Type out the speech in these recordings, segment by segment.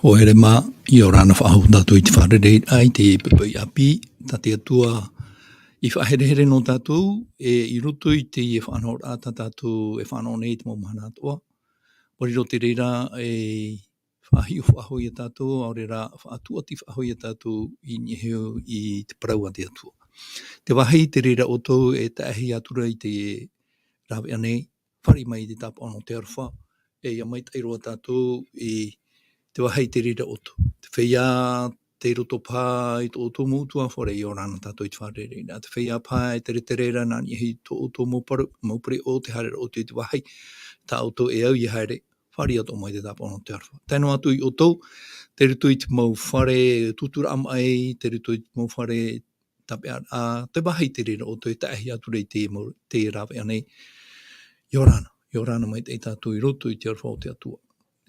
Hoere mā, I o rāna whaahau tātou I te wharerei ai te pepei api, ta te atua I whaherehere no tātou, I roto I te whanau rāta tātou whanau nei te maumahana Atua. Oriro te reira whahi o whahoi a tātou, aore rā whaatua ti whahoi a tātou I niheo I te Parau a te Atua. Te wahei te reira o tau te ahi atura I te rawe anei, whari mai te tapa ono te arwha, ia mai teiroa tātou I te wahei te reira o tau. Te whea te roto pā I tō tō mūtua, whare I o rāna tātou I te whare reira. Te whea pā te reira nā nihi tō tō maupare o te haere o te wahei, tā o tō e au I haere, whare ato mai te tapa ono te arwha. Tēnō atu I o tau, te rito I te mau whare tutura am ai, te rito I te mau whare tape a te wahei te reira o tau, te ahi atura I te rawe anei. I o rāna mai te tātou I roto I te arwha o te atua.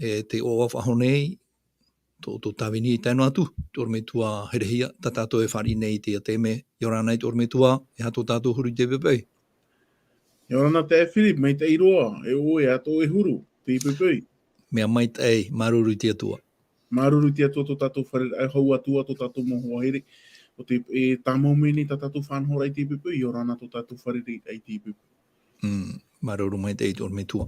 Te o whaho nei, tō tāwini I tēnō atu, tō me tua herehia, ta tātou e whari nei te ateme, I o rāna I tō me tua, e hato tātou huru te pepei. I o rāna te Philip, mai te iroa, e o e ato e huru, te pepei. Mea mai te maruru te atua. Maruru te atua tō tātou whare, ai hau atua tō tātou mohoa here, o te tāmau meni tā tātou whanhora I te pepei, I o rāna tō tātou whare ai te pepei. Maruru mai te tō me tua.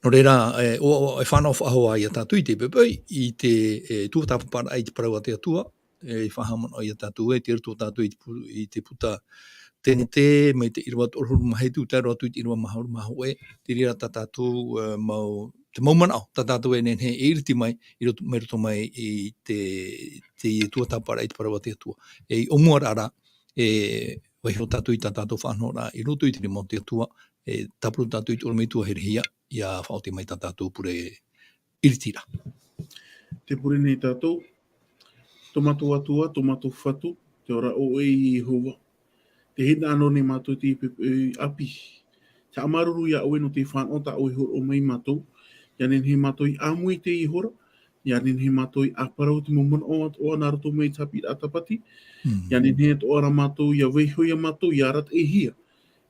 No reira, o e whanau whahoa I a tātou I te pepei, I te tuatapaparaa I te Parau a te Atua, I whahamana I a tātou e, te rito tātou I te puta tēne te, mai te Irava tōrhuru maheitu, te aro atu I te Irava mahuru maho e, te rira tā tātou mau, te maumanao, tā tātou e nenhe e iriti mai, I roto mai I te tuatapaparaa I te Parau a te Atua. E I omua rara, waiho tātou I tā tātou whanora, I roto I te rima o te Atua, tapuru tātou I tō me tua herehia, ia whaote mai tā tātou pure iritira. Te pure nei tātou, tomato atua, tomato whatu, te ora o e I hova. Te hina anō nei mātou te api. Te amaruru ia oe no te whanau ta o ihora o mai mātou, ia nen he mātou I amui te ihora, ia nen he mātou I aparau te moemoeâ o ana ratou mai haapiiraa tapati, ia nen he to ora mātou ia weihoia mātou ia rat e hia,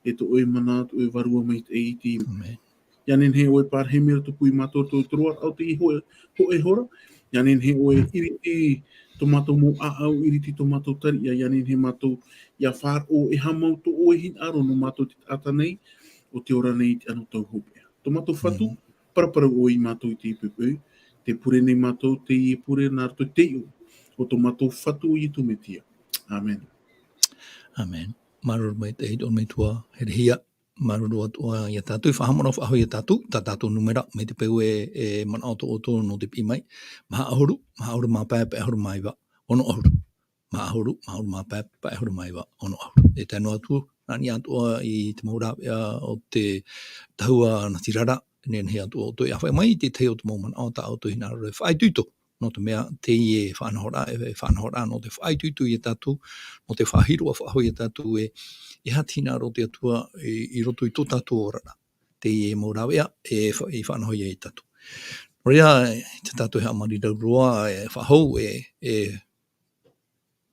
e to oe mana to oe varua mai te e te ia nen he oe par he mera tupu I mātou to troar au te ihora, ho e hora, ia nen he oe iriti tomato mo au iriti tomato tari, ia nen he mātou ia whār o e hamau to oe hin aro no mātou te taata nei, o te ora nei te ano tau hopea. Tomato whatu, paraparau o I mātou I te pepei, te pure nei mātou te I pure nā rato teie, o tomato whatu I tumetia. Amen. Amen. Maruru mai te hito me tua herehia, maruru atua I a tātou, whahamana whahoi a tātou, tā tātou numera, me te peu e mana auto o tō no te pi mai, maha ahuru mā pēpe ahuru maiwa, ono ahuru. Maha ahuru mā pēpe ahuru maiwa, ono ahuru. E tēnō atu, nani atua I te maurāwea o te taua na tirara, nen he atua o tō I awhai mai te teo te maumana o tā auto hina rore whai tuito. No te mea teie whanahora no te whaituitu I tātou, no te whahirua whahoi a tātou e hatina ro te atua I roto I tō tātou orana. Teie mōrawea e whanahoi e tātou. Rea, te tātou he amari rauroa e whahou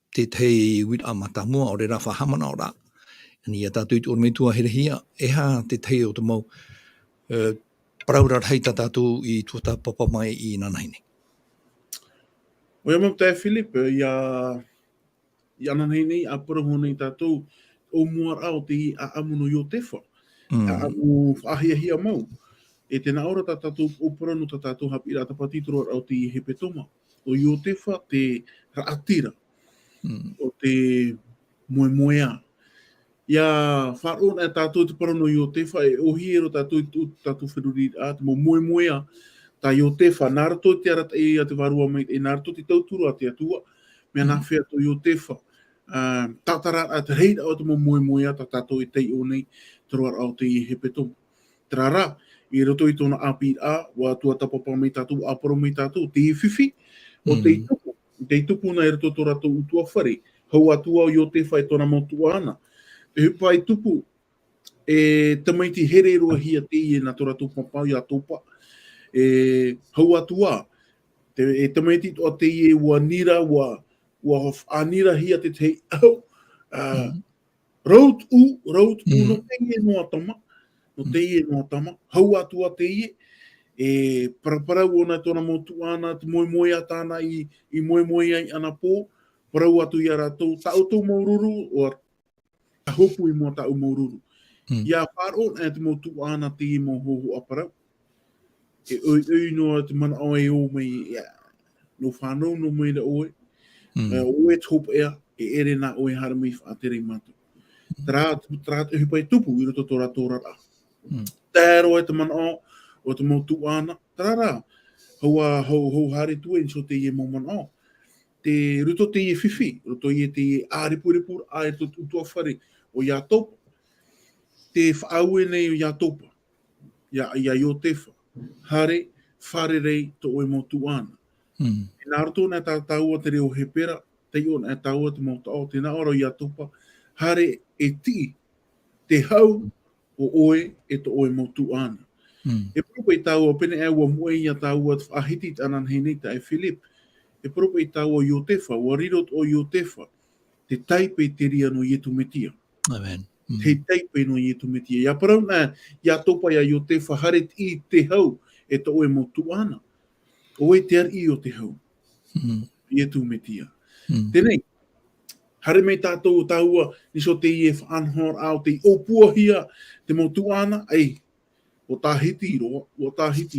te tei wit a matamua o re ra whahamana o rā. Ni a tātou I tō ormeitua herehia, ha te tei o te mau paraurar hei tā tātou I tuatapapa mai I nanaine. O ia mau te Philip, ia ananei nei, a paraho nei tātou, o muara o te a amuno Iosepha, a amu whahiahia mau. E tēnā ora tā tātou o parano tā tātou haapiiraa tapati toro au te hepetoma. O Iosepha te raatira, o te moemoeâ. Ia wharo na tātou te parano Iosepha, e ohiero tātou whenurira, te moemoeâ, tā Iosepha, nā rato te arata e a te varua mai, e nā rato te tauturu a te Atua, mea nā whea tō Iosepha. Tātara a te reira o te moemoeâ, tā tātou e tei o nei, toro au te hepetoma. Trara, I roto I tōna haapiiraa, wa tuatapapa mai tātou, aparo mai tātou, te whiwhi, o te tupu. Te tupu na e roto tō ratou utua whare, hau atua o Iosepha e tōna motua ana. Te hupa I tupu, e tamaiti here roa hia teie na tō ratou papau I a tōpa. Hau atua, e tamaiti tō teie ua nira, ua anira hia te tei au. Ratou no teie no atama, hau atua teie, E paraparau ona tōna motuana, te moemoeâ tāna i moemoeâ i ana pō, parau atu i a ratou, tau maururu, o a hopu i mua tau maururu. Ia whāro e te motuana te i mo hoho a parau. E oi noa te mana o e o mei, no whānau no mei da oe, oe tōpa ea, e ere nā oe hara mei whātere i mātou. Tara te hupai tupu i roto tō ratou rara. Tēro e te mana o te motuana, tarara, hau hare tue in so te ie mo mana o. Te ruto te ie whiwhi, ruto ie te ie ārepurepura, a e to utua whare o ia topa. Te whaaue nei o ia topa, ia Iosepha, hare, whare rei to oe motuana. Nā roto nā tā taua te reo hepera, te o nā taua te motao, te nā ora ia topa, hare e ti, te hau o oe e to oe motuana. E propo i taua, pene e ua moe ia taua ahiti anan hei ta e Philip, e propo i taua Iosepha, ua rirot o Iosepha, te taipe te ria no ietu metia. Amen. Te taipe no ietu metia. Ia parau nā, ia topa ia Iosepha, hare i te hau e to oe motuana. Oe te ar i o te hau. Ietu metia. Tenei, hare mei tātou taua, niso te ie whanhor au, te opua hia, te motuana, ei, o tā hiti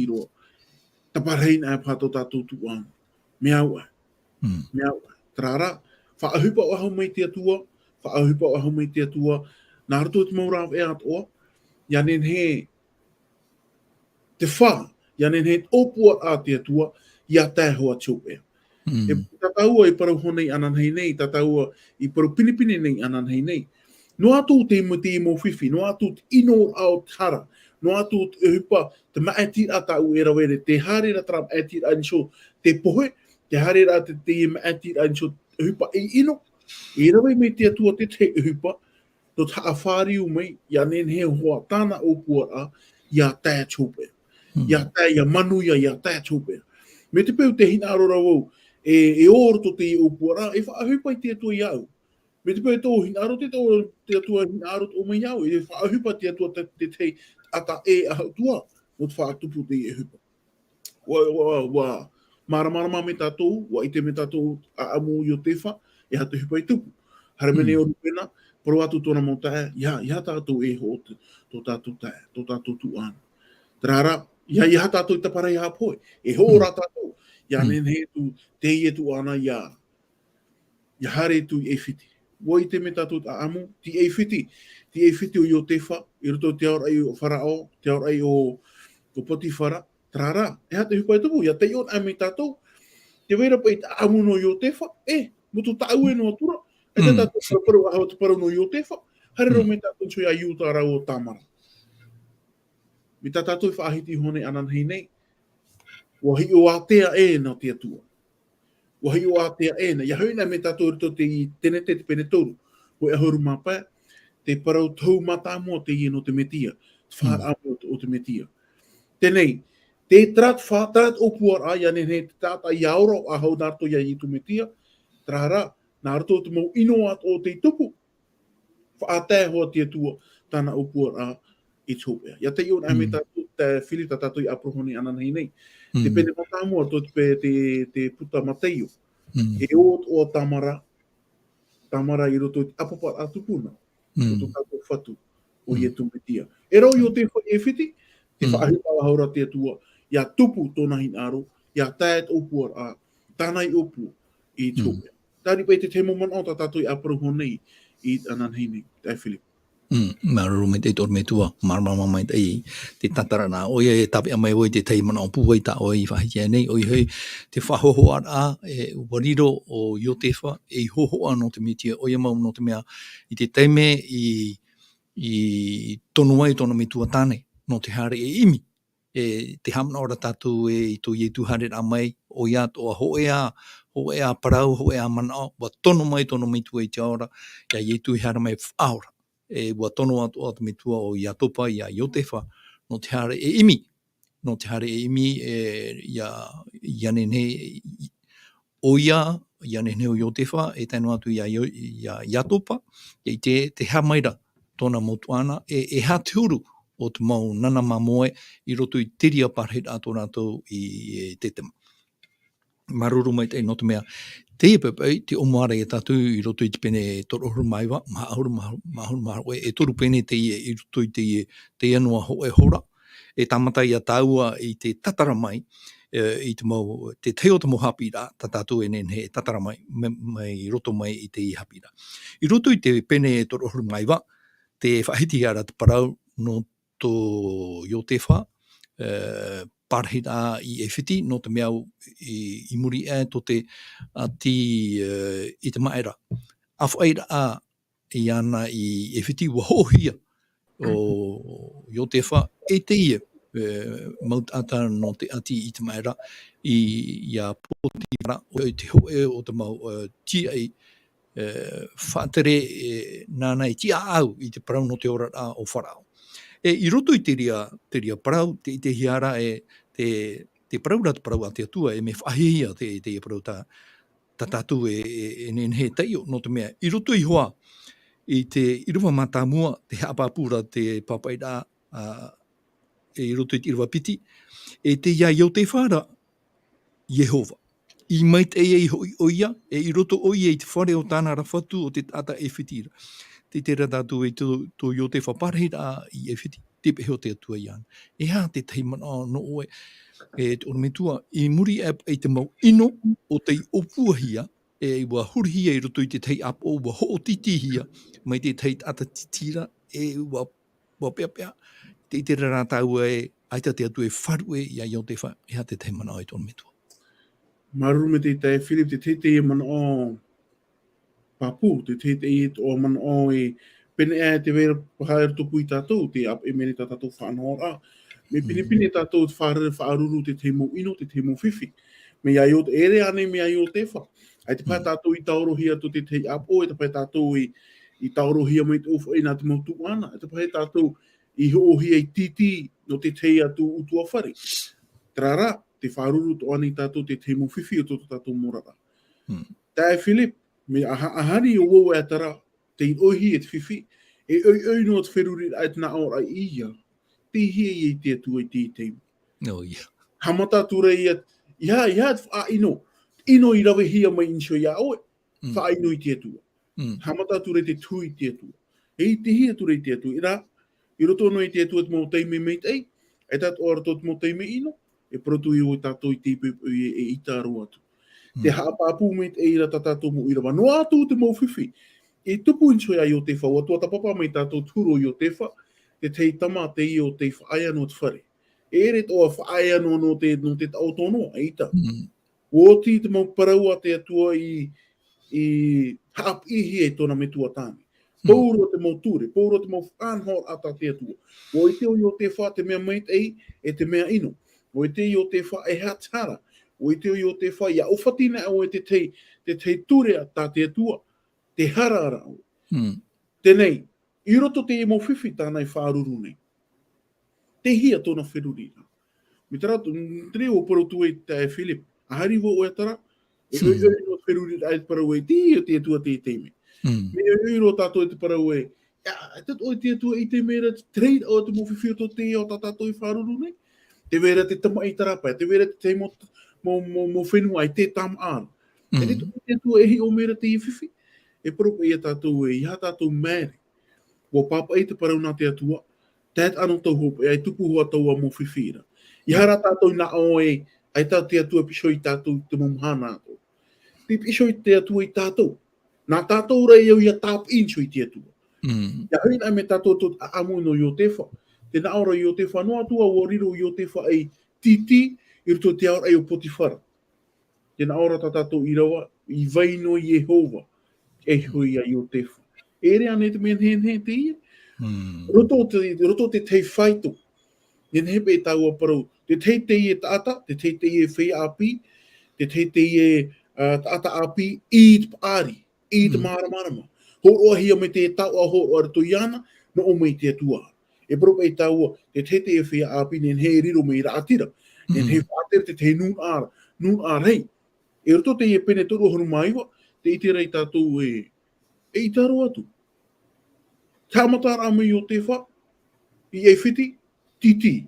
roa, tapareina e pato tātou tuana. Mea ua. Trara, whaahupa o ahau mei te atua, nā rato te maurāw e atoa, ia nen he te wha, ia nen he opua a te atua, ia tā hoa tūpea. E tataua i parau honei anan hei nei, tataua i parau pinipini nei anan hei nei. No atu te mo whiwhi, no atu te ino ao tara, no atu te hupa, te maatira tau e rawere, te haere tara maatira anso te pohe, te haere te maatira anso hupa e ino, e rawe me te atua te hupa, no ta awhari u mei, ia nen he hoa tāna o puara, ia tā tūpea. Ia manuia, ia tā tūpea. Me te peu te hina arora wau, e oroto te o puara, e whaahupa i te atua iau. Me te peu tō hina aro te atua hina aro o mei iau, e whaahupa te atua te ata e ahautua, no te whaatupu te e hupa. Wa maramarama me tātou, wa ite me tātou a amu Iosepha, e hatu hupa i tupu. Hare mene o rupena, paro atu tōna mo tae, ia tātou e ho tō tātou tae, tō tātou tuana. Trara, ia tātou i taparai hāpoe, e ho ora tātou, ia nen he tu teie tuana ia hare tu e whiti. Wa ite me tātou a amu, ti e whiti o Iosepha, i roto te aura i o Parau, te aura i o Potifara, trara, e hatu hupa i tupu, ia te ion a me tātou, te weira pa i ta amu no Iosepha, mutu tau e no atura, e te tātou paru ahau te paru no Iosepha, hare ro me tātou tui a iuta rau o tamara. Mi tā tātou i whaahiti hone anan hei nei, wa hi o atea e no te atua. Wa hi o atea e na, ia hoina me tātou rito te i tene te pene toru, o e ahuru mapea, te parau tau mata mua te i no te metia, whaar amu o te metia. Tenei, te trat o puara ia nen he te tata i auro a hau narto ia i tu metia, trara, nā rato te mau ino at o te tupu, whaatea hoa te atua tāna o puara i tōpea. Ia te ion ame tātou, te whiri tātou i aprohoni anan hei nei. Te pene matamua tō te puta mateio. E o tamara i roto i apapa atupuna, roto tātou whatu o i e tumetia. E rau i o te whiti, te whaahipa haura te atua, ia tupu tōna hinaro, ia tāet opua tāna i opu i tōpea. Tāri pai te temo mana o tātou i aprohoni i anan hei nei, te Philip. Maro me te tor me tua, marama mai te tatara nā. Oia e tape a mai oi te tei mana o puwai ta oi i whahikia nei. Oi hei te whahoho ara e wariro o Iosepha e hoho no te mitia. Oia mau no te mea i te teime i tonu ai tonu me tua tāne no te hare e imi. E te hamna ora tātou e i tō ietu hare a mai o ia toa hoea parau, hoea mana, wa tonu mai tonu me tua i te ora, ia ietu hare mai whaora. E wa tono atu atu me tua o Iatopa i a Iosepha no te hare e imi. No te hare e imi ia nene o ia nene o Iosepha e taino atu i a Iatopa i te hamaira tōna motuana e ha te uru o te mau nana moe I roto I tiria parhit ato ratou I te tema. Maruru mai te no te mea. Teie pepe, te omoara e tatou I roto I te pene torohuru maiwa, mahuru e toru pene teie I roto I teie noa ho e hora. E tamata I a taua I te tatara mai, I te mau, te teo te mo haapiiraa, ta tatou e nenhe tatara mai, mai roto mai I te I haapiiraa. I roto I te pene torohuru maiwa, te whahiti ara te parau no tō Iosepha, parhita I e whiti no te meau I muri e to te ati I te maera. Awhaira a I ana I e whiti wa hohia o Iosepha e teie maut ata no te ati I te maera I a potira o te hoe o te mau tia I whaatere nāna I tia au I te parau no te ora o Parau. E I roto I te ria parau, te hiara te parau rata parau a te Atua e me whahihia te parau ta tatou e nenhe teio no te mea. I roto I hoa, I te Irava mātāmua, te haapiiraa te papaira e I roto I te Irava piti, e te ia Iosepha Jehova. I mai te e oia, e I roto oia I te whare o tāna rafatu o te taata e whitira. Te tera tātou e tō Iosepha parhira I e whiti, te pehe o te Atua I ana. E hā te teimana no oe, e te ormetua, I muri e te mau ino o te opuahia, e wa hurihia I roto I te tei apo, wa hootitihia, mai te tei tata titira, e wa peapea, te tera rātau e aita te Atua e wharu e I a Iosepha, e hā te teimana o e te ormetua. Maru me te tai Philip te teie mana o papu, te teie o mana o e pene e te vera pahaere tupu I tatou, te ap e mene ta tatou whaanora. Me pini tatou te whaaruru te te mo ino, te te mo whiwhi. Me ia iot ere ane me ia Iosepha. Ai te pai tatou I taurohia to te te apo, e te pai tatou I taurohia mai te ufu e nā te mau tuana. E te pai tatou I hoohia I titi no te te atu utua whare. Trara, te whaaruru to ani tatou te te mo whiwhi o to tatou morara. Tai Philip, me ahari o wau e atara, te I ohi e te whiwhi, e oi no te wheruri ai te na ora I ia. Te hia I te atua I te teimu. No, ia. Hamata ture ia, ia te wha ino. Ino I rawe hia mai insho ia oe. Wha ino I te atua. Hamata ture te tui te atua. E te hia ture I te atua. Ira, I roto no I te atua te mau teime mei tei, e tatu ora to te mau teime ino, e protu I o tatou I te e itaru atu. Te haapapu mei te eira ta tatou mo Irava. No atu te mau whiwhi. E tupu insho ia Iosepha, o tuatapapa mei tatou turo Iosepha, te tei tama te I o te whaaya no te whare. E ere toa whaaya no te tau tono, e ita. O ti te mau parau a te atua I haapihi e tona me tuatani. Pouro te mau ture, pouro te mau whanhor ata te atua. O I te o Iosepha te mea mei te e te mea ino. O I te Iosepha e hatara. O I te Iosepha ia uwhatina o e te te ture a ta te atua. Te harara o. Tenei, I roto te e mo whiwhi tānai whaaruru nei. Te hia tōna wherurira. Mi tara, tere o porotu e te Philip, ahari wo o e tara, e oi no wherurira ai te parau e te atua te teime. Me oi ro tātou e te parau e, tato o te atua I te mera trade o te mo whiwhi o to te o tātou I whaaruru nei. Te vera te tama I tarapa, te vera te mo whenua ai te tam ara. E te atua e hi o mera te I whiwhi. E poropo I a tātou e, iha tātou mere. Wa papa I te parau nā te atua, tēt anō tau hope, e ai tupu hoa taua mo whiwhira. Iha rā tātou na o e, ai tā te atua pisho I tātou te momhana ato. Te pisho I te atua I tātou. Nā tātou rei au ia tāp incho I te atua. Ia haina me tātou tot amu no Iosepha. Te na ora Iosepha no atua o riro Iosepha ai titi I roto te aura ai o Potifara. Te na ora tātou Irava, I vaino Jehova, e hui a Iosepha. Ere ane te mea he te ia. Roto te tei whaito. Nen hepe e taua parau. Te tei teie taata, te tei teie whai api, te tei teie taata api, I te paari, I te maramarama. Ho roa hia me te taua ho roa rato iana, no o mei te atua. E propa e taua, te tei teie whai api, nen he riro me raatira. Nen he whaatera te tei nun ara hei. E roto teie pene toro honu maiwa, te itera I tātou e itaro atu. Tāmatara me Iosepha, I e whiti, titi.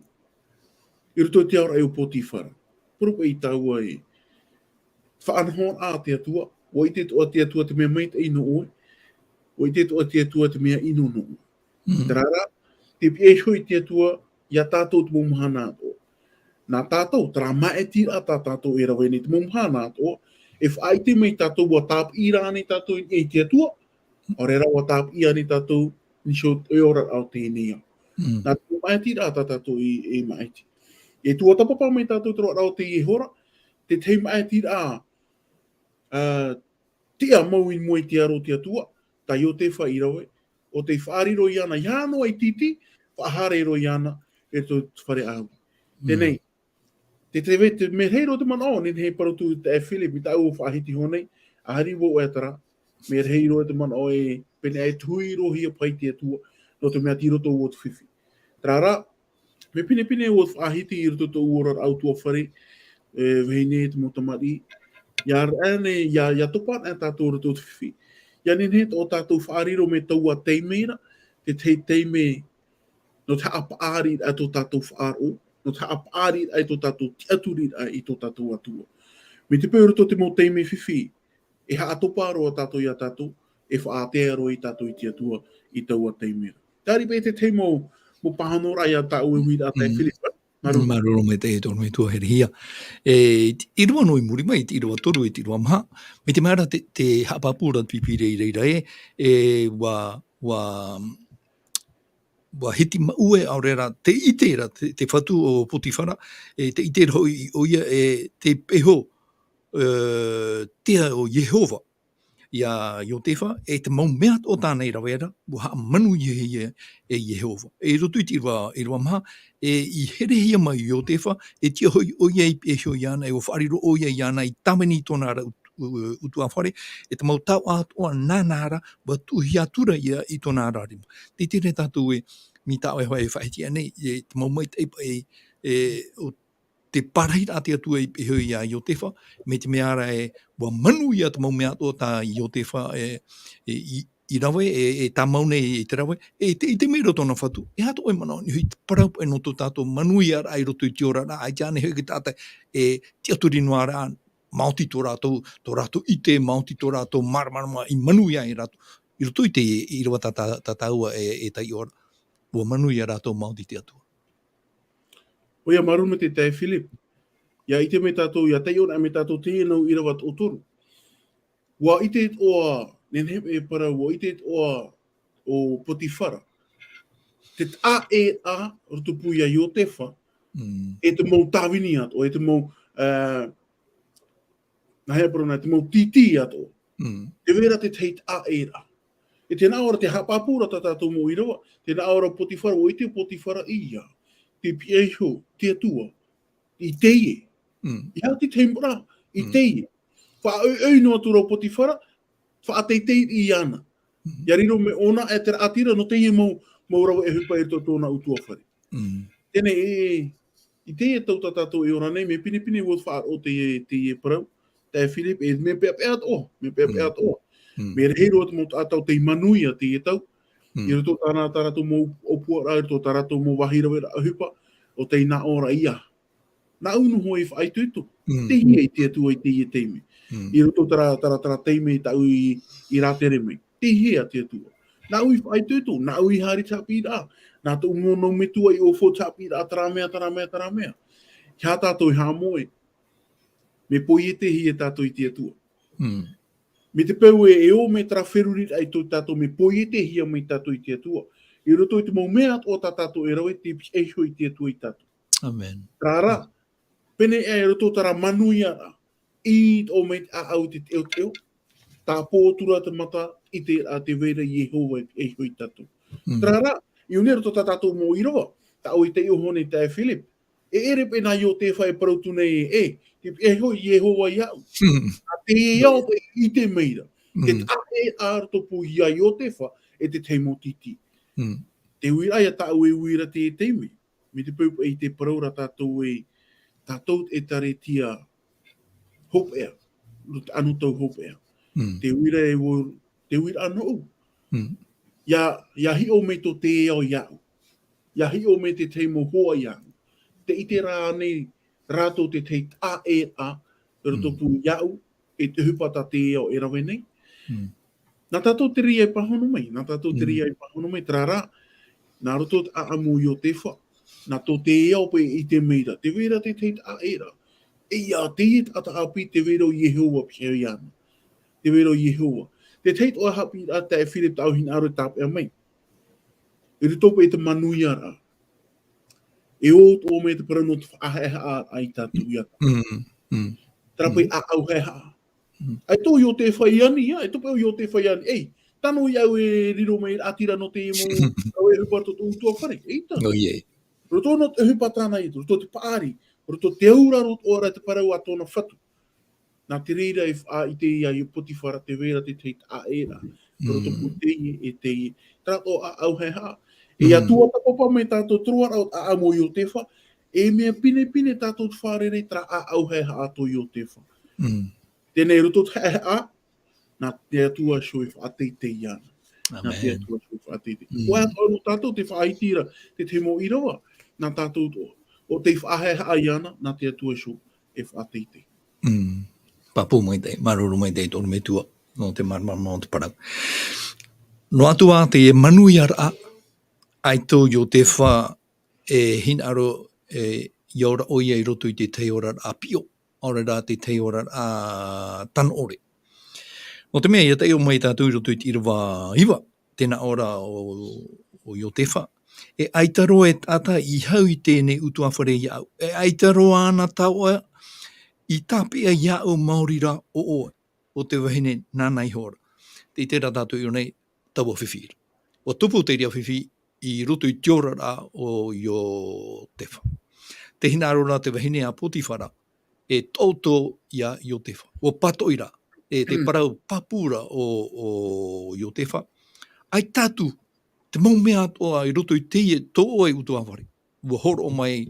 I roto te aura e o Potifara. Purupa I taua e. Whaanahon a te atua. O I te toa te atua te mea maita ino oe. O I te toa te atua te mea ino no. Tarara, te pie hoi te atua, ia tātou te mumhana ato. Nā tātou, tara mae tira tā tātou e rawe ni te mumhana ato. E whaai te mei tātou wa haapiiraa ni tātou e te atua, o re rawa haapiiraa ni tātou ni sio e ora au tēnei au. Nā te mae tira tā tātou e maiti. E tuatapapa mei tātou tero rau te ihora, te te mae tira tia mau in moe te aro te atua, ta Iosepha I rawe, o te whaariro I ana, iano ai titi, whaharero I ana, e to whare au. Tenei, te tewe te merheiro te manao, nin hei parutu te e Philip, I tau whahiti honei, a hari wo e tara, merheiro te manao e pene e tuiro hi a pai te atua, no te mea tiro tō o te whiwhi. Trara, me pine o whahiti I roto tō ora au tua whare, vehine te motamari, ia ane, ia topat e tātou roto te whiwhi. Ia nin o tātou whaariro me taua teimeira, te teime, no te haapiiraa I tō tātou whaaro, no te haapiiraa I tō tātou tiaturi I tō tātou atua. Me te pēro tō te mo teime whiwhi, e haatoparo a tātou I a tātou, e whaatearo I tātou I te atua I taua teimera. Tāri pē te teimo mo pahanora I a tāu e huira a te Philipa. Maroro me te tono I tua herihia. I rua noi muri mai, I rua toru I te rua maha. Me te maara te hapapura pipire I reira wa hiti maue au rera te itera, te whatu o Potifara, te itera hoi o ia te peho tea o Jehova. Ia Iosepha, te moemoeâ o tānei rawera, wa manu e Jehova. E rotu I rua maha, I here hia mai Iosepha, tia hoi o ia I peho iana, o whaariro o ia iana, I tamani tōna ara utua whare, te mau tau atoa nānara, wa tuhiatura ia I tōna ara rima. Te tere tātou mi tau e hoi whaiti anei, te moemoeâ o te paraira te atua I peho ia Iosepha, me te meara wa manu ia te moemoeâ o tā Iosepha I rawe, tā maune I te rawe, I te mero tōna whatu, hato oi mana ni hui parau e no tō tātou manu ia ai roto I te ora rā, ai tāne hui ki tātai te aturi noa rā, Māoti tō rātou I te Māoti tō rātou maramarama I manu ia I rātou. I roto I te I rawa taua tai ora, wa manu ia rātou Māoti te atua. Oia maruma te tai Philip, ia I te me tātou, ia tai ora me tātou teie nau Irava o toru. Wa I te oa, nen e Parau, wa I te oa o Potifara. Te a roto pui a Iosepha, e te mau tāwini ato, e te mau, nahea parona, te mau titi ato. Te vera te teit a. E tēnā ora te hapapura tā tātou mo Irava, tēnā ora Potifara, o I te Potifara ia, te pieho, te atua, I teie. I hau te teimura, I teie. Wha no atura o Potifara, wha teitei I ana. Ia riro me ona e te raatira no teie mau rawa e hupa e tō tōna utua whare. Tēne I teie tau tātou e ora nei, me pine o wha o teie Parau, te Philip, me pea ato, Me rehero atu mo tātou te manuia te tau. I roto tāna tāratou mō opua rā, I roto tāratou mō wahirawera a hupa, o te nā ora ia. Nā unu hoi whaai tuitu. Te hia I te atua I te teime. I roto tara teime I tau I rātere mei. Te hia te atua. Nā ui whaai tuitu, nā ui hari haapiiraa. Nā tō mono metua I ofo haapiiraa taramea. Kia tātou I hāmoe. Me poi te hia tātou I te atua. Me te peu e o me tara wheruri ai tō tātou me poi te hia me tātou I te atua. I roto I te moemoeâ o tātou e rawe te eho I te atua I tātou. Amen. Rara, pene e roto tara manuia I o me a au te teo, tā pōtura te mata I te vera Jehova eho I tātou. Rara, I une roto tātou mō Irava, tā o I te iuhone te Philip, e ere pena Iosepha e parautune te eho Jehova iau. Te iau I te meira. Te tae roto I a Iosepha e te teimo titi. Te uira ia tā ue uira te teime. Me te pau I te paraura tātou e tare tia hopea. Anu tau hopea. Te uira anō. Ia hi o me to te iau iau. ia hi o me te tei mo hoa iang. Te ite rā nei ratou te tei taera, roto pu iau, e te hupata te o Irava nei. Nā tatou te ria i pahono mai, nā tatou te ria i pahono mai, trara, nā roto te aamu i o te wha, nā tō te iau pe i te meira, te vera te tei taera. Ia, te i tata api te vera o Yehova pia iana, te vera o Yehova. Te teit o haapiiraa te e Philip tau hin aro tāpea mai. E rito pe te manui ara. E o tō me te parano te whaaheha ai tātou iata. Trapai a au heha. Ai tō i o te whaiani, ai tō pēo i o te whaiani. Ei, tano iau e riro mai raatira no te imo au e hupato tō utua whare. Eita. Roto no te hupatana i, roto te paari, roto te aura roto ora te parau a tōna whatu. Nā te reira i te ia i Potifara te vera te tei taera. Roto pu teie e teie. Trato a au heha. E a tuatapapa me tātou truara o a amo i o te wha. E mea pine tātou wharere tra a au heha ato i o te wha. Tēnei roto te heha, nā te atua shoi whaatei te iana. Nā te atua shoi whaatei te. Koe ato no tātou te whaitira, te te mo Irava, nā tātou o te whaaheha iana, nā te atua shoi e whaatei te. Papu mai te, maruru mai te tōru me tua, no te marmar no te parau. No atua te e manui ara ai tō i o te wha e hin aro i ora oia i roto i te tei ora a pio, ora rā te tei ora a tan ore. No te mea ia te eo mai tātou i roto i te Irava iwa, tēnā ora o i o te wha. E aitaro e tata i hau i tēnei utua whare i au. E aitaro ana taua i tāpea ia o Māorira o te wahine nāna ihora. Te tērā tātou i o nei taua whiwhira. O tupu te ria whiwhi i roto i tiora rā o i o te wha. Te hinaro rā te wahine a Potifara e tauto ia i o te wha. O patoira e te parau papura o i o te wha. Ai tātu te moemoeâ toa i roto i teie tō e utua whare. Ua horo o mai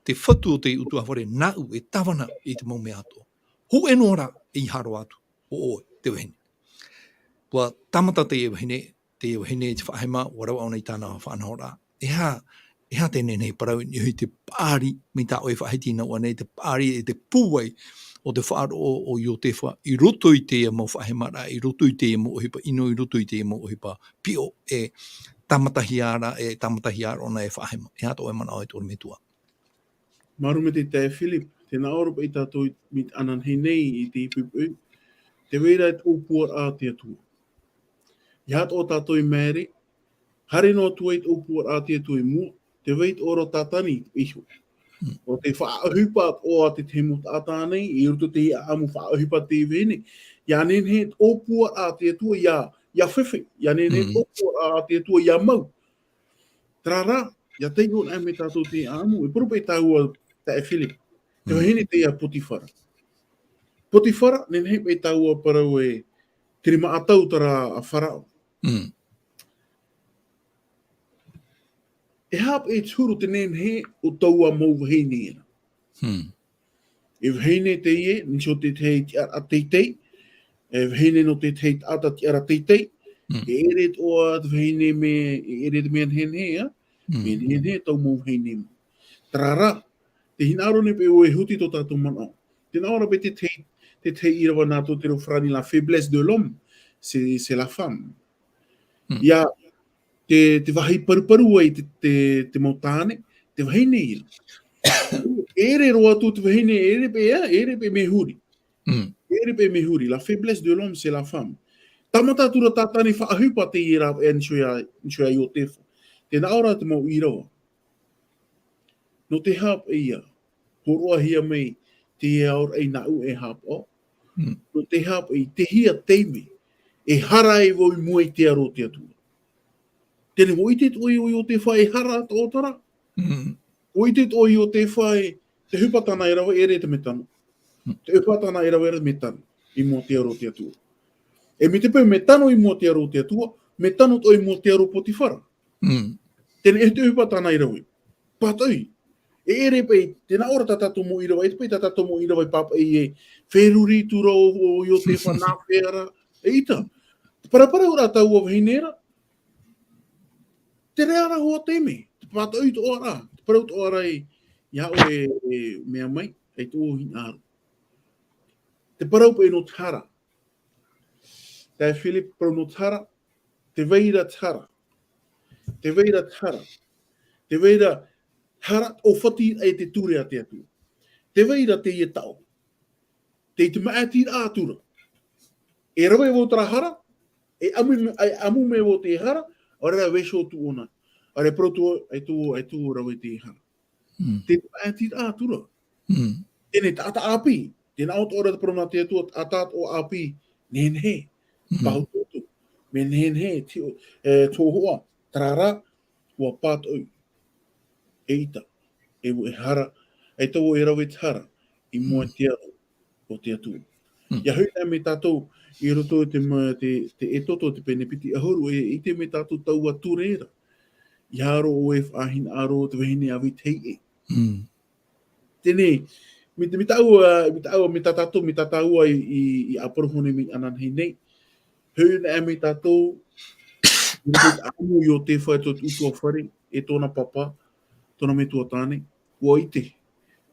te whatu o te utua whare nau e tawana i te moemoeâ toa. Ho e nora e i haro atu o te wahine. Ua tamata te wahine te whahema warau au nei tāna whanahora. E ha tēnei nei parau ni hui te pāri mi tā oe whahitina ua nei te pāri e te pūwai o te whaaro o i o te wha i roto i te mo whahemara, i roto i te mo ohipa ino, i roto i te mo ohipa pio e tamatahiara ona e whahema. E hato e mana o e tōru me tua. Maru me te tae Philip, tēnā ora pa i tātou mit anan hei nei i te ipuipu. Te weira e tō puar a te atua. I hato o tātou i mere, hare no tua i tō puar a te atua i mua, te weit oro tātani iho. O te whaahupa o a te temo tātānei, i roto te ia amu whaahupa te vene. Ia nen he tō puar a te atua ia whiwhi. Ia nen he tō puar a te atua ia mau. Trara, ia te iho nai me tātou te amu. E purupe tāua tae Philip. Te wahine te ia Potifara. Potifara, nen he me tāua parau e tirima atau tara a Parau. E hap e tūru te nen he o taua mou wahine ena. E wahine te ie, niso te tei a teitei, e wahine no te tei ata ti ara teitei, e eret o a wahine me, e eret me an hen hea, me an hen he tau mou wahine mo. Trara, te hinaro ne pe o e huti to tātou mana. Tēnā ora pe te tei Irava nā tō te rofrani la faiblesse de l'homme, c'est la femme. Ia, te wahi paruparu ai te mautāne, te wahine ira. Ere roa tu te wahine, ere pe me huri. Ere pe me huri. La faiblesse de l'homme, c'est la femme. Tamata tura tātani whaahupa te ira e nishoia i o te wha. Tēnā ora te mau Irava. No te hap e ia, horoa hia mei, te aur ei nau e hap o. No te hap e te hia teime, e hara e voi mua i te aro te atua. Tēne mo i te toi o te whai hara tō tara. O i te toi o te whai, te hupatana i rawa ere te metano. Te hupatana i rawa ere metano i mua te aro te atua. E me te pau metano i mua te aro te atua, metano toi mua te aro Potifara. Tēne e te hupatana i rawa. Patui. E ere pei, tēnā ora tatato mo i rawa, e te pei tatato mo i rawa i papa i e wheruri tura o i o te whanā whera. E ita. Paraparau rā tau o whinera. Te reara hoa teime. pato i to ora, te parau to ora ia o mea mai, e tō hin aru. Te parau pe no tara. Te Philip parau no tara, te veira tara. Te veira tara. Te veira tara o whati e te ture a te atua. Te veira te ie tau. Te maati ātura. E rawa e wotara hara, e amu me wo te hara, o rea wesho tu ona. O rea proto e tu rawa te hara. Te maati ātura. Tēnei taata api. Tēnā o ora te parona te atua, a taata o api, nenhe. Pahutoto. Me nenhe, tō hoa, tarara, ua pātoi. E ita, e hara, e tau e rawe te hara, i mua te atu o te atua. Ia hui nā me tātou, i roto te e toto te penepiti ahuru, i te me tātou taua tureira. I haro o e whahin aro te wehine awi teie. Tēnei, me tātou i aparuhone me ananhei nei. Hui nā me tātou, i roto te amu i o te whae tō utua whare, e tōna papa, tōna me tuatane, ua ite,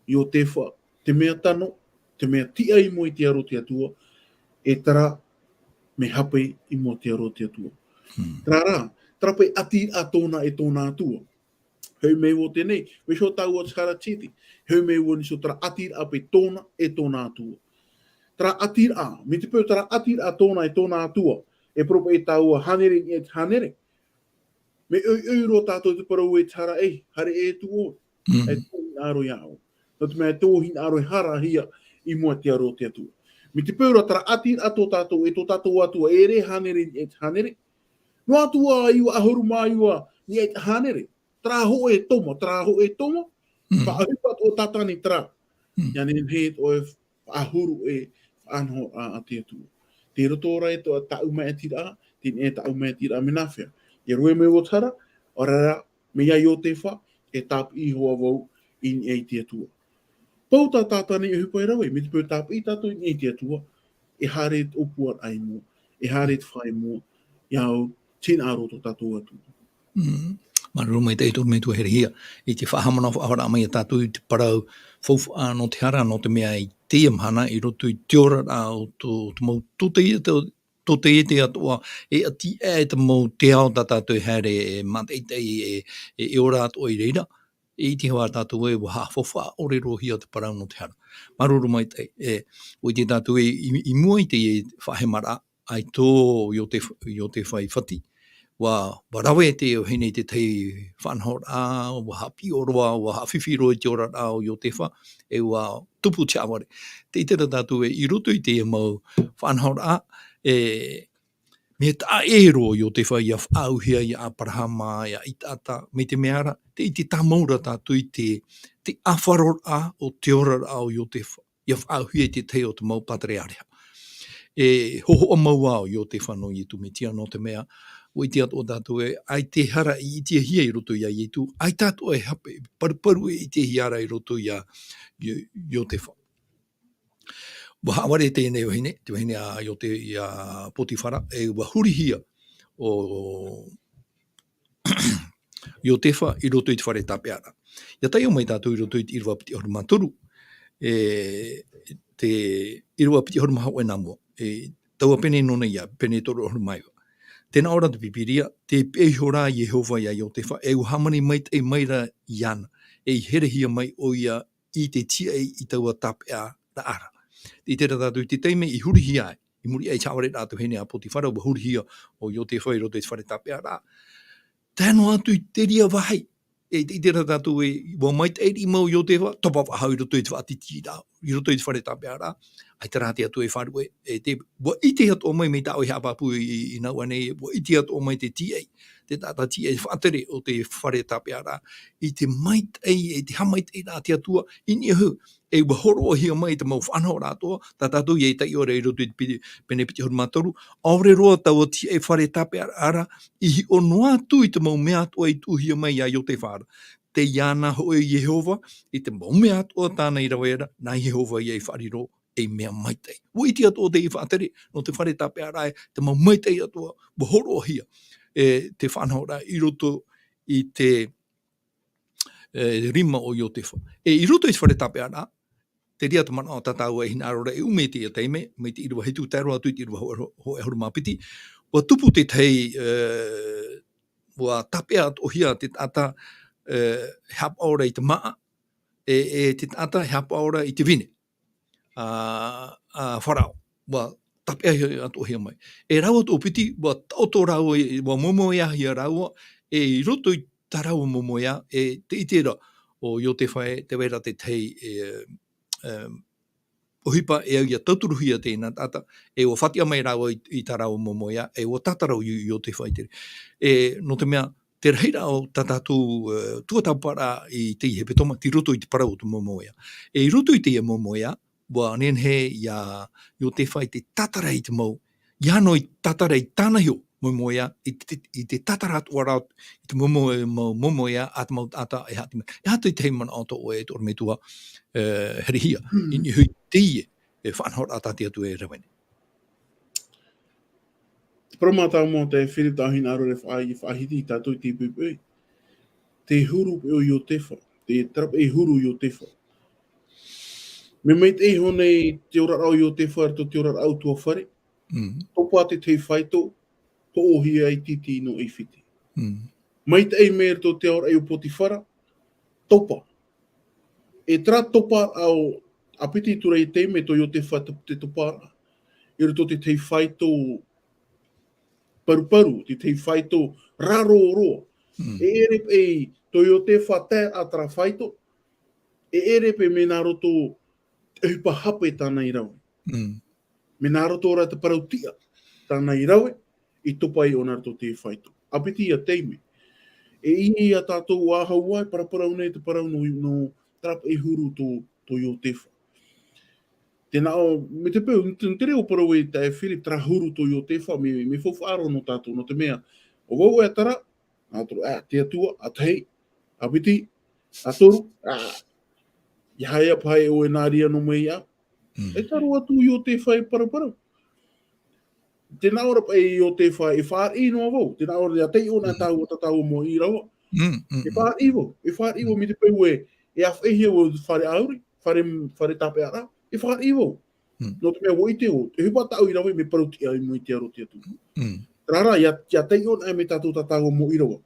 i o te wha, te mea tano, te mea tia i mo i te aro te atua, e tara me hape i mo te aro te atua. Tara pai ati a tōna e tōna atua. Hei mei wo tenei, we sho tau o tskara titi, hei mei wo niso tara ati a pe tōna e tōna atua. Tara ati a, me te pēo tara ati a tōna e tōna atua, e propo e tau a hanere i e hanere. Me ro tātou te parau e tara hare e tu o, e tōhin aro iao. No te mea tōhin aro e hara hia i mua te aro te atua. Me te pēura tara ati a tō tātou e tō tātou atua e re hanere i e hanere. No atua iwa ahuru mā iwa ni e hanere. Tra ho e toma, whaahipat o tatani tra. Ia ni he o e ahuru e anho a te atua. Te roto ora e tō tau mea tira, tin e tau mea tira minawhia. E rue me o tara, ora me ia i o te wha, e tāp i hoa wau i e te atua. Pau tā tātani e hupai rawe, me te pau tāp i tātou i e te atua, e haere te opuar ai mua, e haere te whai mua, iau tina aro tō tātou atua. Maruru mai te ito me tu here hia, i te whahamana whaahora mai a tātou i te parau whauwha no te hara no te mea i teie mhana i roto i te ora au tō mau tō teie te atua e ati e te mau te ao tā tātou haere e mateitei e ora atua i reira, i te hoa tātou e waha whauwha ore rohia te parau no te hara. Maruru mai te o i te tātou i mua i te whahemara ai tō i o te whai whati. Wa rawe te o hene te tei whanhora, wa haapiiraa, wa hawhiwhiro i te ora rao i o te wha, e wa tupu te aware. Te itera tātou e i roto i te mau whanhora, me ta ero i o te wha i a whaauhia i a parahama, i a itata, me te meara, te i te tamaura tātou i te awharora o te ora rao i o te wha, i a whaauhia i te tei o te mau patriarea. E hoho o maua o i o te whanau i tu me tia no te mea, o i te ato o tātou e, ai te hara i te hia i roto i a i tu, ai tātou e hape, paru e i te hiara i roto i a i o te wha. Wa haware tēnei o hine, te hine a i o te i a Potifara, e wa huri hia o i o te wha i roto i te whare tapeara. Ia tai o mai tātou i roto i te Irava piti horu matoru, te Irava piti horu maha o e namua, taua pene nona ia, pene toru horu maiwa. Tēnā ora te pipiria, te ihora i Jehova ia i o te wha, e uhamani mai te maira i ana, e herehia mai o ia i te tia i taua tapea ra ara. I tera tātou te teime i huri hia ai, i muri ai tāware rātou hene a Potifara, wa huri hia o i o te whai roto i te whare tapea rā. Tēnā atu i te ria wahai, e i tera tātou e wa mai te eri mau i o te wha, topa wahau i roto i te whaatiti rā, i roto i te whare tapea rā. Ai te rāte atu e wharue, wa ite atu o mai me tāo i hapapu i nau anei, wa ite atu o mai te teie, te tāta teie whaatere o te whare tapea rā, i te maitei, te hamaitei rā te atua, i ni ahu, e wa horo o hia mai te mau whanau rātoa, tā tātou i e tai ora i roto i te pene piti horu matoru, aure roa tau o teie whare tapea rā, i o noa tu i te mau mea atua i tuhia mai a i o te whara. Te iana hoi Jehova, i te mau mea atua tāna i rawera, nā Jehova i e whariro, e mea maitei. Wa iti atua te i whaatere, no te whare tapea rai, te mau maitei atua, wa horo hia, te whanau rai, i roto i te rima o Iosepha. I roto i whare tapeara, te ria tamana o tatou e hina arora e ume te teime, me te irua hitu taro atu i te irua ho e horo mapiti, wa tupu te tei, wa tapea at ohia te tata hap ora i te maa, te tata hap ora i te vine, Parau, wa tapea at ohia mai. E rawa tō piti, wa tauto rawa, wa moemoeâ hia rawa, e roto i tarau moemoeâ, e te itera o Iosepha e te wera te tei o hipa e au ia tauturuhia tēnā tata, e o whatia mai rawa i tarau moemoeâ, e o tatarau i Iosepha i tere. E no te mea, te reira o tatatu tuatapaparaa i teie hepetoma, ti roto i te parau o te moemoeâ. E i roto i teie moemoeâ, wa nenhe ia Iosepha i te tatara i te mau, iano i tatara i tāna hio moemoeâ, i te tatara atu ara i te moemoeâ at mau tata e hati mai. E hatu i te heimana auto o e tōra metua herihia, i ni hui teie e whanhor atati atu e rawene. Promata mo te Philip Dahina arore whaahiti tatou i te pupui. Te huru o Iosepha, te trap e huru Iosepha. Me meit e honei te ora au Iosepha ar te ora au tua whare. Topa te whaito, to ohia i titi no i whiti. Meit e meir to te ora e Potifara, topa. E tra topa au apiti tura i te me to Iosepha te topara. I roto te whaito paru, te whaito raro roa. E ere e to Iosepha te atra whaito, e ere pe me nā roto e hupa hape tāna i rawe. Me nā roto ora te parautia tāna i rawe, i topa i o nā roto te whaito. Apiti a teime. E ini a tātou ahau ai, paraparau nei te parau no trap e huru to Iosepha. Tēnā o, me te peu, te reo parau e te Philip tra huru to Iosepha, me whawhaaro no tātou, no te mea. O wau e tara, te atua, a tei, apiti, a toru, ia haia pai o e nāria no mea. E taro atu Iosepha e paraparau. Tēnā ora pa e Iosepha e whaar i no avau. Tēnā ora ia tei o nā tau o tatau mo i rawa. E whaar iwo, me te peu e awhehia o whare auri, whare tapeara, e whaar iwo. No te mea wo i te o, e hupa tau i rawa me parutia i mo i te aro te atu. Rara, ia tei o nā me tātou tatau mo i rawa.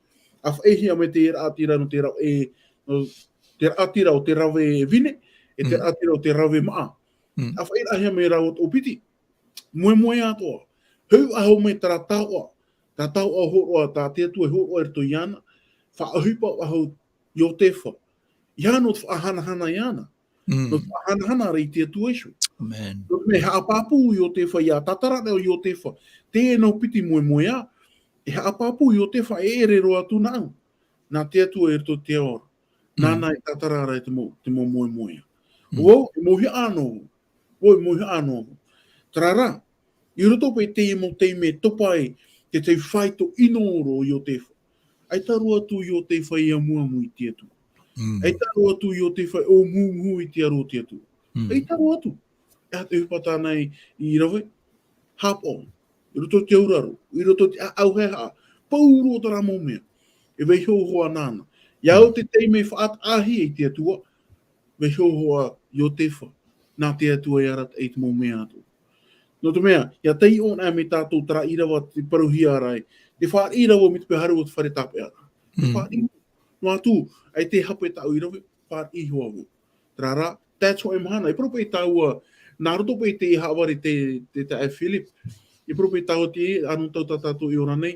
Awhehia me te raatira no te rau e, te raatira o te rawe vine, e te raatira o te rawe maa. Awhairahia me rau o piti. Moemoeâ toa. Hau aho me tara taua. Tā taua horoa, tā te atu e horoa e to iana. Whaahupa aho Iosepha. Iano te whaahanahana iana. No te whaahanahana rei te atu esu. No me haapapu Iosepha ia tatara o Iosepha. Te no piti moemoeâ. E haapapu Iosepha e ere roa tu nau. Nā te atu e to te ora. Nāna e tatara rei te mo moemoeâ. Wau, e mohi anō. Wau, e mohi anō. Trara, i roto pe te mo te me topai te whaito inoro o Iosepha. Ai taru atu Iosepha i a muamu i te atu. Ai taru atu Iosepha o mumu i te aro te atu. Ai taru atu. E hate hupata nei i rawe. Hapo. I roto te auraro. I roto te auheha. Pauro tara momea. E wei hoa nāna. Iau te teime whaat ahi i te atua. Wei hoa Iosepha. Nā te atua i arat e te momea atu. No te mea, ia tei o nā me tātou tara Irava te paruhia rai. Te whaar Irava me te peharu o te whare tapeara. Te whaar Irava. No atu, ai te hape tau Irava, whaar iho avu. Trara, that's why mahana. E prope i taua, nā roto pe te hawari te tae Philip. E prope i taua te anu tau tātou i ora nei.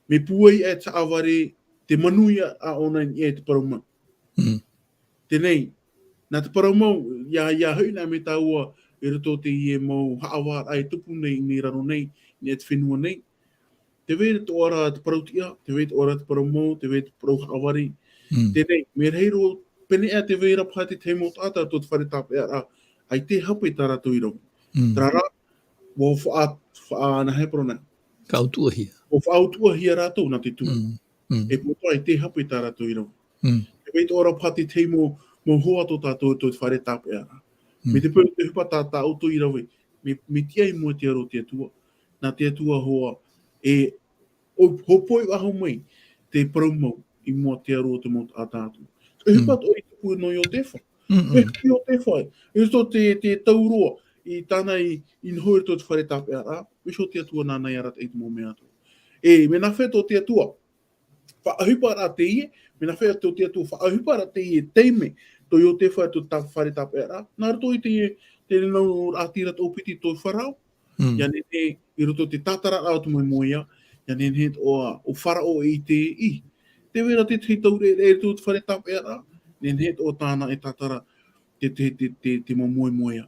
Me puai e ta awari te manuia a ona i e te paraumau. Tenei, nā te paraumau, ia hui nā me taua, e roto te ie mau haawar ai tupu nei ni raro nei, ni te whenua nei. Te wei te ora te parautia, te wei te ora te paraumau, te wei te parau haawari. Tenei, me reiro pene ea te wei rapha te teimo tata to te whare tapeara, ai te hape tā rato i rau. Trara, wo wha na heprona. Ka autuahia. Wo wha autuahia rato na te tua. E poto ai te hape tā rato i rau. Te wei te ora pha te teimo mo hoa to tātou to te whare tapeara. Me te pēr te hupa tātā auto i rawe, me tia i mua te aro te atua. Nā te atua hoa e hopoi aho mai te paraumau i mua te aro te mo tātātu. E hipat o i tupu no Iosepha. E Iosepha. E so te tauroa i tāna i nhoer tō te whare tāpe ara. E so te atua nānei arat e te moemoeâ tō. E me nā whē tō te atua. Whaahipa ara teie. Me nā whē tō te atua. Whaahipa ara teie teime. Tō Iosepha tō whare tāpe ara. Nā rato i te nau raatira tō piti tō Parau. Ia nene i roto te tātara au te moemoeâ. Ia nene o Parau i te i. Te wera te taure e tō te whare tāpe ara. Nene o tāna e tātara te moemoeâ.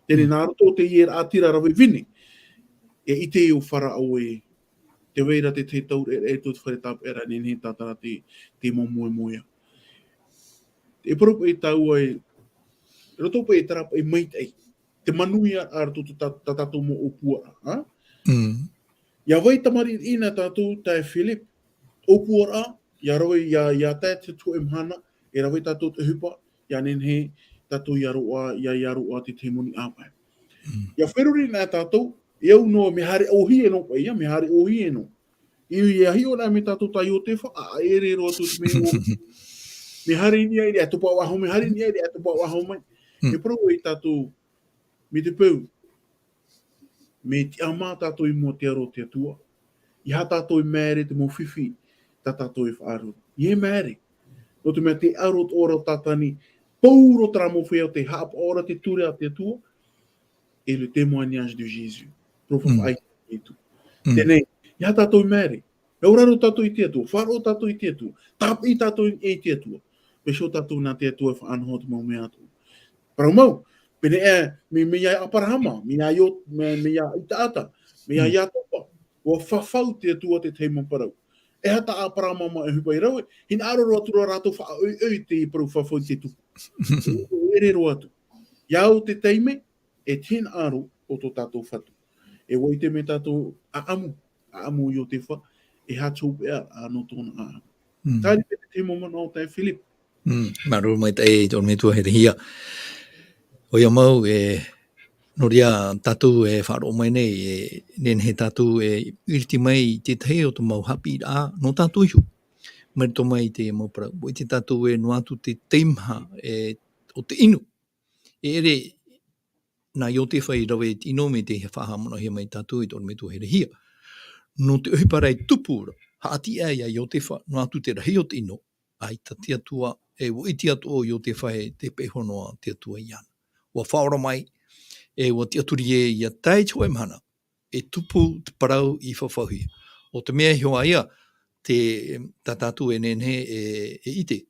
Tēne nā roto te i raatira rawe vini. E i te o Parau e te wera te taure e tō te whare tāpe ara. Nene tātara te moemoeâ. E propo e taua e roto pa e tarapa e maitei. Te manuia ar tō tatou mo o puara. Ia wai tamari ina tātou tae Philip. O puara, ia rawe ia tae te tu e mhana, e rawe tātou te hupa, ia nenhe tātou ia roa te te moni āpai. Ia wheruri nā tātou, iau no me hare ohi e no pa ia, me hare ohi e no. Ia hi o nā me tātou tai o te wha, a ere roa tō te me o. Me hare ni ai, ea tupa waho, me hare ni ai, ea tupa waho mai. E pro e tātou, me te pau, me te ama tātou I mua te aro te atua. I ha tātou I mēre te mo whiwhi, tā tātou I whaaru. I e mēre. No te mea te aro ora tātani, pauro tra mo whea te haap ora te ture a te atua, e le témoignage de Jésus. Profa whai I tu. Tēnei, I ha tātou I mēre. E oraro tātou I te atua, wharo tātou I te atua, tāpi tātou I te atua. Pesho tātou nā te atua whaanoho te moemoeâ tu. Parau mau, pene e, me ia aparahama, me ia I taata, me ia ia topa, o whawhau te atua te teimo parau. E hata aparahama ma e hupa I rawe, hina aro roa tura rātou whaoi te parau whawhau te tupu. Ere roa tu. Iau te teime, e ten aro o tō tātou whatu. E wai te me tātou aamu I o te wha, e hātou pēr anō tōna aamu. Tāri te teimo mana o tai Philip. Maru mai tai tō me tua he te hia. O ia mau noria tatou e wharo mai nei e nen he tatou e iriti mai te teie o tō mau haapiiraa no tatou ihu. Mai tō mai te mau parau. Boi te tatou e no atu te teimha o te inu. E ere nā Iosepha I rawe te ino me te he whahamana he mai tatou I tō me tua he te hia. No te uhiparei tupura, haati ia Iosepha no atu te rahi o te ino, ai ta te atua e wo iti atu o Iosepha e te pehonoa te atua I ana. Wa whaora mai, e wa te aturi e ia tai tō e mana, e tupu te parau I whawhauhi. O te mea hioa ia, ta tātou e nenhe e ite,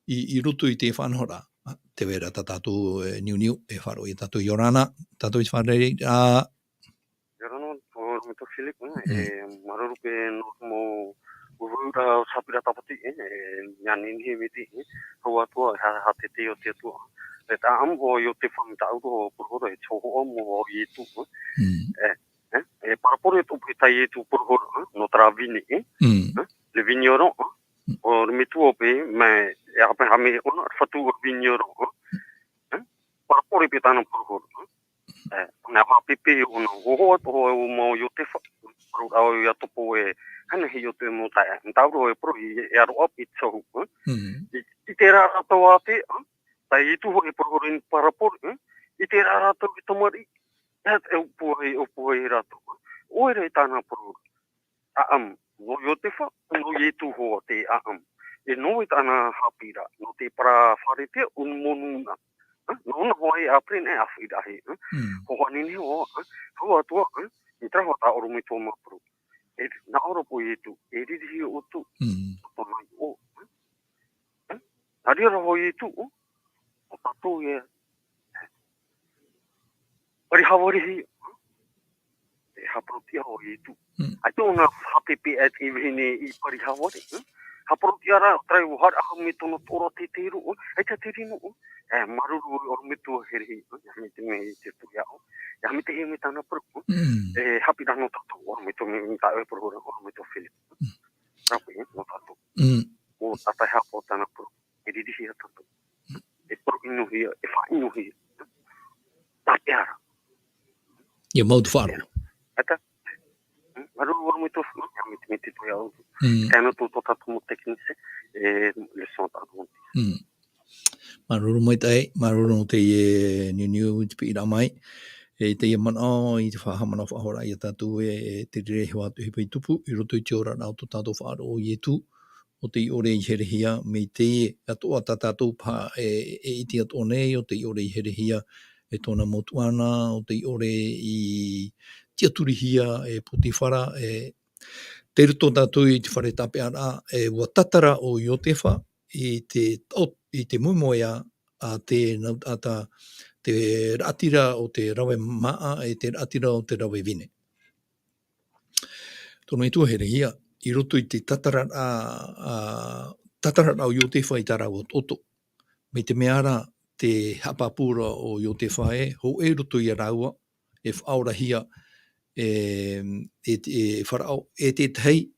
I roto I te whanhora, te wera ta tātou niu e wharo I tātou Iorana, tātou I wharei, Yorano, to Philip, marurupe no mo uvura sapira tapati, nyanin himiti, Atua, ha te te o te atua. E tā am o Iosepha mi tāuto o purhoro e tōho amu o I tu. E parapore tu pitai e tu purhoro, no travini, le vignoro, o mitu ope, me e ape hame ona fatu o vignoro. Parapore pitano purhoro. Na haapiiraa ona oho to o mo Iosepha, au ia topo e hana hi o te mo tai. Ntauro e pro I aro op I tō. I te ratou ate, tai I tuho e purhoro in parapore, I te ratou I tomari, e upuhe I ratou. Oere I tāna purhoro. Aam, no Iosepha, no I tuho te aam. E no I tāna haapiiraa, no te para wharete un monuna. No na hoi aprin e awhirahi. Ho hanini o, ho atua, I traho ta oro me tō mapuru. E na oro po I tu, e ririhi o tu, o mai o. Arira ho I tu, o tatou e, pari hawarihi, e haprotia ho I tu. Ai tōna hapepe at I vihine I pari hawari. Haprotia ra, trai o har aha me tono tōra te teru, ai ta te rino, maruru o me tō herihi, me te me te tu iao. Ja me te he me tāna pruku, hapira no tatou, o me tō me tā e pruku, o me tō Philip. Rapi, no tatou. O tatai hapo tāna pruku, e ririhi a tatou. E pruku inuhi, e wha inuhi. Tā peara. Ia mau te wharo. Ata, maruru o me tō, ja me te tu iao. Kēna tō tatou mo teknise, le son tātou. Maruru mai tai, maruru no teie niu te pira mai. Teie mana I te whahamana whahora I a tatou te rehe watu hepe I tupu, I roto I te ora nao to tatou whaaro o ietu, o te ore I herehia, me teie atua tatou pa iti ato nei, o te ore I herehia, tōna motuana, o te ore I tiaturihia, putifara, te ruto tatou I te whare tapeara, ua tatara o Iosepha, I te moemoeâ, a te nautata, te raatira o te rawe maa, te raatira o te rawe vine. Tono I tuaherehia, I roto I te tatara o Iosepha I tara o toto. Me te meara te hapapura o Iosepha ho roto I a raua, whaorahia Parau, te tei,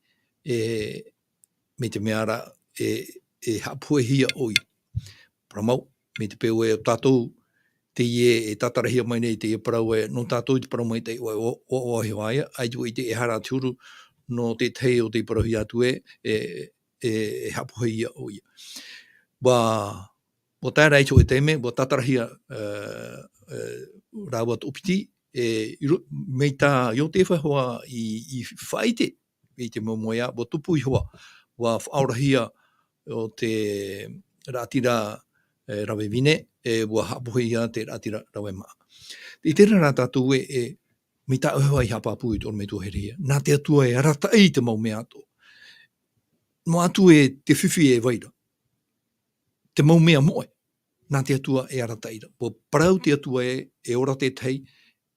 me te meara hapuehia oi. Paramau, me te peo o tatou, teie tatarahia mai nei, teie parau no tatou te parau mai te o ahiwaia, ai tu I te ihora turu, no te tei o te parauhi atu hapuehia oi. Wa tāra I te me, wa tatarahia rawa tupiti, mei tā Iosepha hoa I whaite, I te moemoeâ, wa tupu I hoa, wa whaorahia o te raatira rawe vine, wa hapuhia te raatira rawe maa. I tērā rā tātou mi tā hoa I hapapu I tōna me tuaherehia. Nā te atua arata I te moemoeâ ato. No atu te whiwhi waira. Te moemoeâ moe. Nā te atua arata ira. Wa parau te atua ora te tei,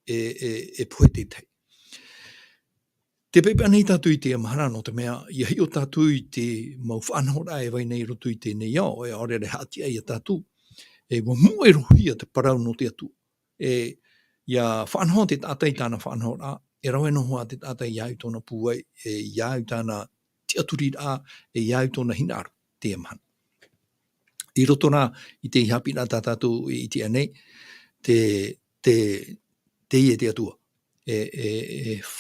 puhe te tei. Te pepa nei tātou I te amahara no te mea, I hi o tātou I te mau whanhora vai nei roto I te nei au, ore re hati ai a tātou. Wa mua rohia te parau no te atua. Ia whanhora te tātai tāna whanhora, rawe no hoa te tātai iau tōna puai, iau tāna te aturira, iau tōna hinaru, te amahana. I roto nā, I te haapiiraa tā tātou I te anei, teie te atua,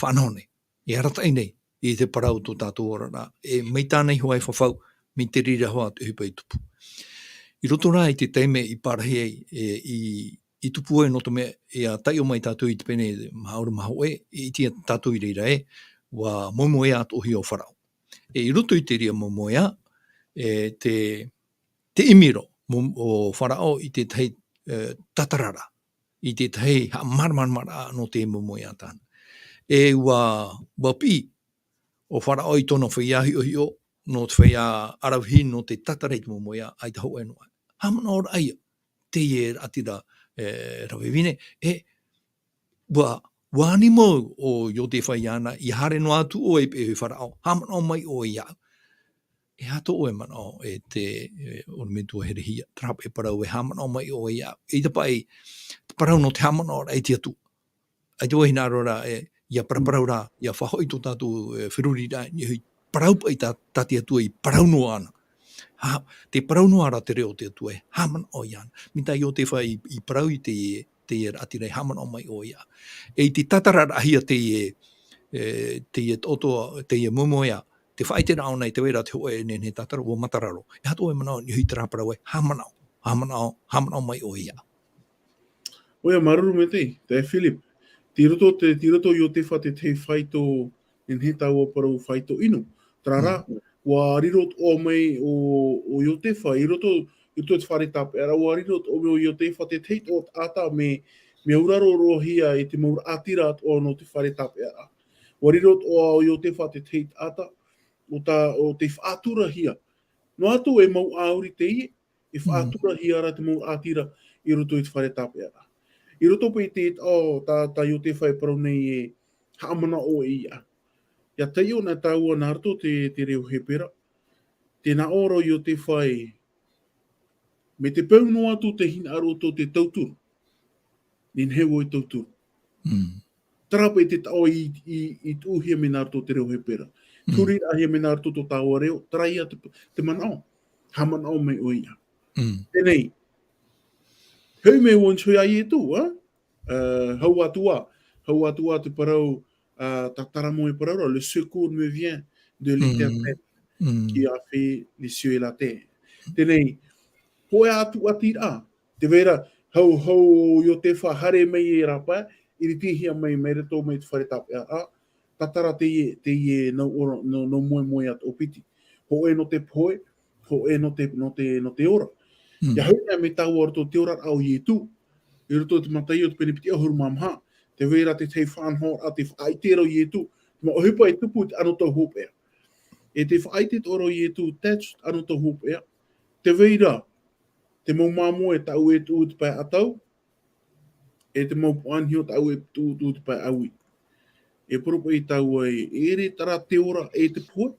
whanhone, aratai nei, I te parau tō tātou ora nā, mei tānei hoa whawhau, mi te rira hoa te hupa I tupu. I roto nā I te teime I parahei I tupu no te mea, a tai o mai tātou I te pene mahaura mahoe, I tia tātou I reira wa moemoeâ tohi o Parau. I roto I te ria moemoeâ, te imiro o Parau I te tei tatarara, I te tei marmara no te moemoeâ tāna. Wa pi o Parau I tōna whaiahi o hio, no te whaia arawhi no te tatarei te moemoeâ, ai te hoa noa. Hamana ora aia, teie atira rawe vine, wa animo o Iosepha iana, I hare no atu o pe Parau, hamana o mai o iau. Hato o mana o te ormentu herehia, trape parau hamana o mai o iau. I te pai, parau no te hamana o ai te atu. Ai te wahina rora ia paraparau rā, ia whahoi tō tātou whiruri rā, i parau pai tā te atua I parau no ana. Te parau no ara te reo te atua hamana o iana. Mita Iosepha I parau I te atirei hamana o mai o ia. Te tatarara hia te toto, te moemoeâ, te whaite rao nei te wera te hoe ne tatara o matararo. Hato mana ni hui tarapara hamana o mai o ia. Oia maruru me te Philip. Tiroto Iosepha te whaito he taua parau whaito inu. Trara, wa rirot o mai o Iosepha, I roto te whare tapeara, wa rirot o mai o Iosepha te teit o taata me uraro rohia I te maura atira o no te whare tapeara. Wa rirot o Iosepha te teit ata, o te whaatura hia. No atu mau auri teie, whaatura hia ra te maura atira I roto I te whare tapeara. I roto pei te tā Iosepha parau nei haamana o ia. Ia tei o nā taua nā rato te reo hepera. Tēnā oro Iosepha me te pau no atu te hina aroto te tauturu. Nin hewo I tauturu. Tara pei te tau I tūhia me nā rato te reo hepera. Turi ahia me nā rato tō tāua reo, tara ia te manao. Hamanao mai o ia. Tēnei, hei me wansui ai tū, hau atua te parau tataramoe parau, le secours me vient de l'Éternel qui a fait les cieux et la terre. Tēnei, Hoe atu atira. Te vera, hau yo te whahare mei e rapa, iri tihia mei retou mei te whare tapaparaa, tatara teie no moemoeâ o piti. Ho e no te poe, ho e no te ora. Ia hau me tau ora te ora au i tu. I roto te matai o te penipiti ahuru mamha. Te vera te tei whanho a te whaitero i tu. Te ma ohipa e tupu te ano tau hopea. E te whaitit oro i tu attached ano tau hopea. Te veira, te mau mamu e tau e tu te pai atau. E te mau puanhio tau e tu te pai aui. E poropo i tau e ere tara te ora e te pua.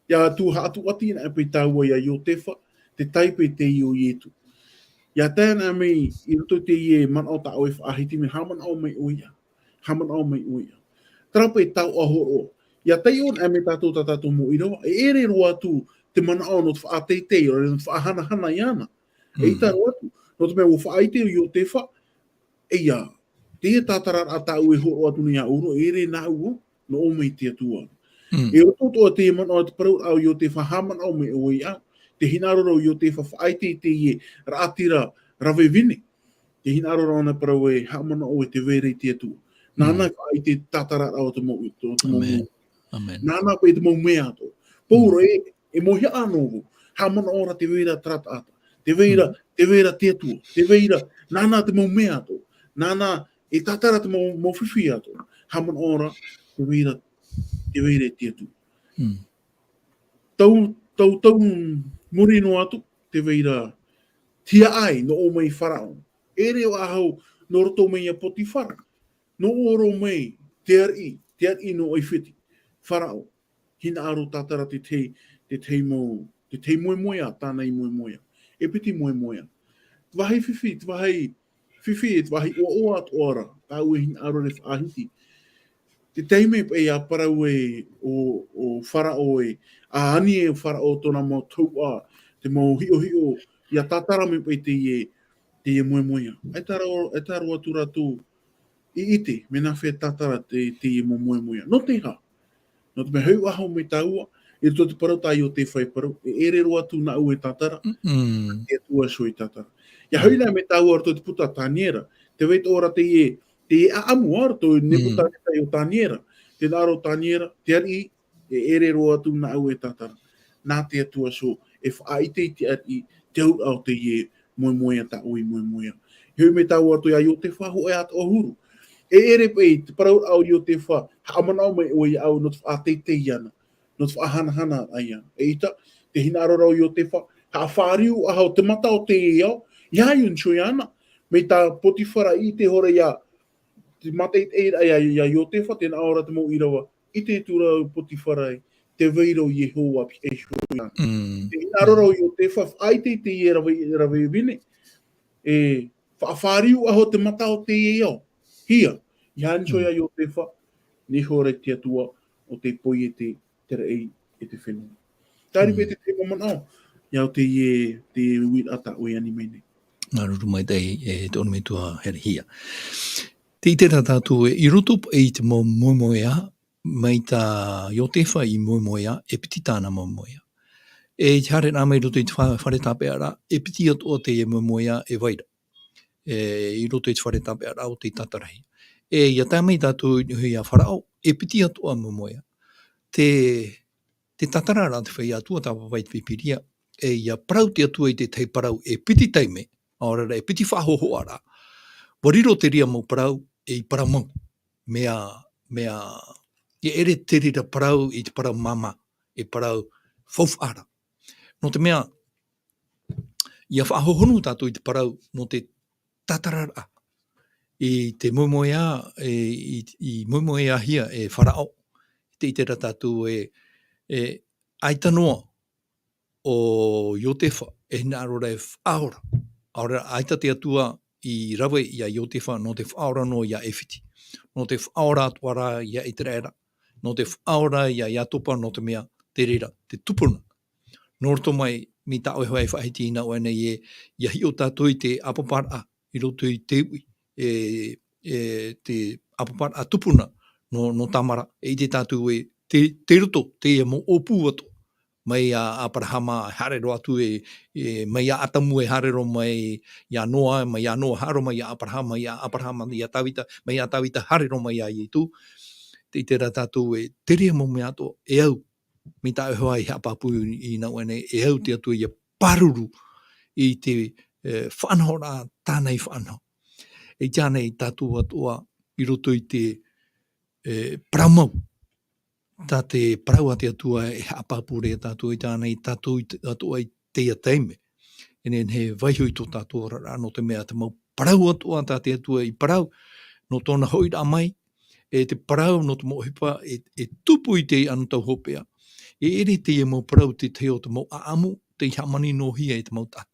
Ia tu hatu ati na e pai tau e a Iosepha, te taipe te io i tu. Ia tēnā mei i roto te ie man o tau e whaahiti me haman au mei uia. Haman au mei uia. Trapa e tau ahoro. Ia tei on e me tātou tātou mo Irava. E ere roa tu te mana au no te whaateitei o te whaahana iana. E ita roa tu. No te mea o whaaite o Iosepha. E ia. Te tātara a tau e horo atu ni a uro. E ere nā ua. No o mei te atua. E roto toa te mana o te parau au Iosepha haman au mei uia. Te hinaroro Iosepha whaaite te ie raatira rave vine. Te hinaroro ana parau e hamana o te vere te atua. Nāna whaaite tatara au te mo. Nāna pe te moemoeâ to. Pōro e mohia anō. Hamana ora te vera taata. Te vera te atua. Te vera nāna te moemoeâ to. Nāna e tatara te mo whiwhi ato. Hamana ora te vera te atua. Tau muri no atu, te veira tia ai no o mei Parau. Ere o ahau no roto mei a Potifara. No oro mei te ari no oifiti. Parau. Hina aro tatara te tei moemoeâ, tāna i moemoeâ. E piti moemoeâ. Te wahi whiwhi, te wahi o atu ora. Tau e hina aro re whaahiti. Te teime e a Parau e o Parau e a ani e Parau tona mo taua te mo hio ia tatara me pe te ie moemoeâ. E taro atu ratu i ite me na whea tatara te ie moemoeâ. No te ha. No te me heu aho me taua i to te parau tai o te whai parau. E ere roa tu na ue tatara. E tua soi tatara. Ia hoina me taua to te puta taniera. Te weit ora te ie aamu ora to ne puta tai o taniera. Te naro taniera, te ari e ere roa tu na ue tatara. Nā te atua so e whaaite te ari te hu au te ie moemoeâ ta ui moemoeâ. Heu me taua to ia Iosepha ho e ato ahuru. E ere pei, te parau au Iosepha, haamanau mai o i au no te whaateitei iana, no te whaahana ai ana. E ita, te hinarora o Iosepha, haawhāriu ahau te mata o te iau, ia yun sui ana, me ta Potifara i te hora ia, te mateit eira ia Iosepha, tēnā ora te mo Irava, i te tura o Potifara e, te veiro i Yehova e sui ana. Te hinarora o Iosepha, aite te ie rave vine, e whaawhāriu ahau te mata o te iau, hia, ia ansoia Iosepha, ni hore te atua o te poi e te rei e te whenua. Tāri pe te mamanao, iau te wit ata o ani mene. Ngā ruru mai tei e te onome tua here hia. Te i tērā tātou e i roto e te moemoeâ, mai tā Iosepha i moemoeâ, e piti tāna moemoeâ. E te hare nā mai roto i te whare tapaparaa, e piti ato o te moemoeâ e vaira. I roto i te whare tapaparaa o te tatarahi. E ia tā mai tātou hui a Parau, e piti ato a moemoeâ. Te tatarara te whai atua taupapa i te pipiria, e ia parau te atua i te tei parau, e piti teime, aorara, e piti whahoho ara. Wariro te ria mau parau, e i paramau. Mea, e ere te rira parau i te parau mama, e parau fof ara. No te mea, ia whahohonu tātou i te parau, no te tatarara. I te moemoeâ, i moemoeâ hia, e Parau. Te i te tātou e aitanoa o Iosepha e hina arora e whaora. Aora aita te atua i rawe i a Iosepha no te whaora no i a ewhiti. No te whaora atuara i a iterera. No te whaora i a iatopa no te mea te rira, te tupuna. Nō roto mai mi ta oe hoa e whahiti ina oe nei e ia hi o tātou i te paraparau i roto i te ui. Te paraparau tupuna no tamara e i te tātou e te roto, te e mo opu ato. mai a Abrahama hare ro atu mai a atamu hare ro mai ia Noa, mai a Noa haro mai a Abrahama, ia Tawita, mai a Tawita hare ro mai a Ietu, te tera tātou tere mo me ato au, mi tā hoa i hapapu i nau ane au te atu ia paruru i te whanhora tānei whanho. E tānei tātou atua i roto i te praumau. Tā te parau a te atua e hapapure tātou i tānei tātou atua i teie teime. Enen he waihui tō tātou rano te mea te mau parau atua tā te atua i parau no tōna hoira mai e te parau no te mohipa e tupu i te anu tau hopea. E ere te e mau parau te teo te mau aamu te hamani no hia e te mau tata.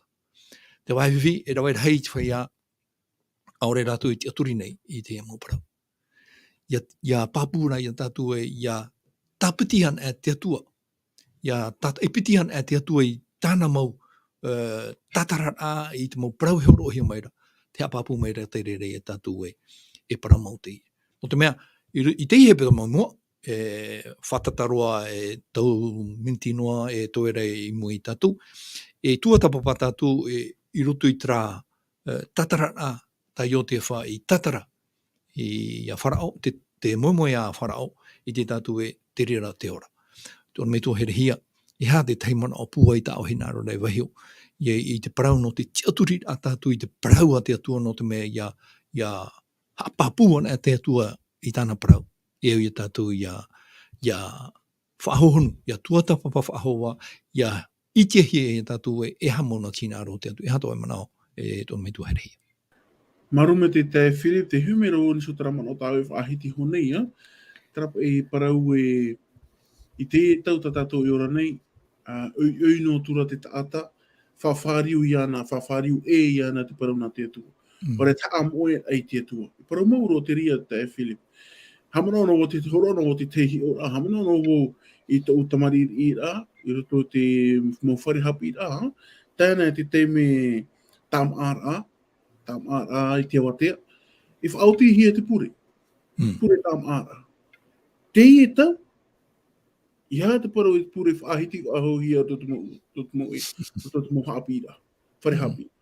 Te waihiwi e rawai hei te whaia aore rātou i te aturi nei i te e mau parau. Ia papura ia tātou e ia tapitihan e te atua. Ia epitihan e te atua i tāna mau tatarara i te mau parau heoro hia maira. Te apapu maira te rere e tātou e parau mau te. No te mea, i te hepetoma mua, whatataroa e tau minti noa e toere i mui tātou. E tuatapapa tātou i roto i tra tatarara ta Iosepha i tatara i a Parau, te moemoeâ a Parau i te tātou e te rera te ora. Tōna me tō here hia, i hā te taimana o pua i tā o hina aro nei wahio. I te parau no te tiaturi a tātou, i te parau a te atua no te mea ia hapapuan a te atua i tāna parau. I au i tātou ia whahohonu, ia tuatapapa whahoa, ia itiahia i tātou e hamona tina aro te atu. E hato e manao e tōna me tō here hia. Marume te te Philip, te humero ni so tara mana o tāwe whaahiti honei, trapa e parau i te tau tātou i ora nei, ui no tura te taata, whawhariu i ana, whawhariu i ana te parau nā te atua. Ore ta moemoeâ ai te atua. Parau mauro te ria te Philip. Hamana no te horono o te tehi ora, hamana no i te utamari i rā, i roto te mawhare haapiiraa, tēnei te teime tamara i te watea. I whaauti hia te pure. Pure tamara. Teie tau, i hā te parau i te pure whaahiti aho hia to te mo haapiiraa. Whare haapiiraa.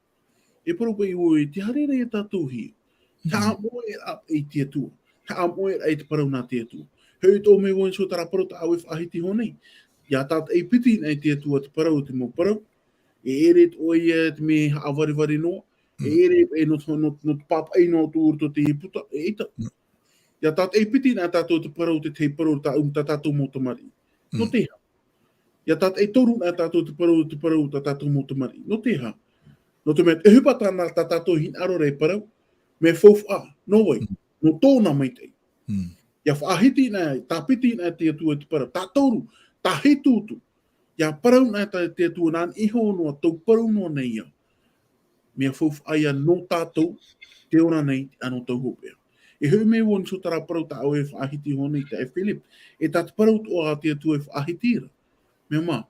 E parau pai oi, te harere e tātou hia. Ta moemoeâ i te atua. Ta moemoeâ i te parau nā te atua. Hei tō me woi so tara parau ta awe whaahiti honei. Ia tāta e piti nei te atua te parau te mo parau. E ere te oi te me haawariwari noa. E ere e no papai no tūrto te hiputa. E ita. Ia tāta e piti nei tātou te parau te parau ta tātou mo tamari. No te ha. Ia tāta e toru nei tātou te parau ta tātou mo tamari. No te ha. No te mea, e hupata nā ta tātou hin aro rei parau. Me fōwha, no wai. No tōna mai tei. Ia whaahiti nei, tā piti nei te atua te parau. Tā toru, tā he tūtu. Ia parau nei te atua nān iho noa, tau parau noa nei ia. Mea fōwha ia no tātou, te ora nei, ano tau hopea. E hui me won so tara parau ta au e whaahiti honei te e Philip. E tā te parau toa te atua e whaahitira. Mea mā,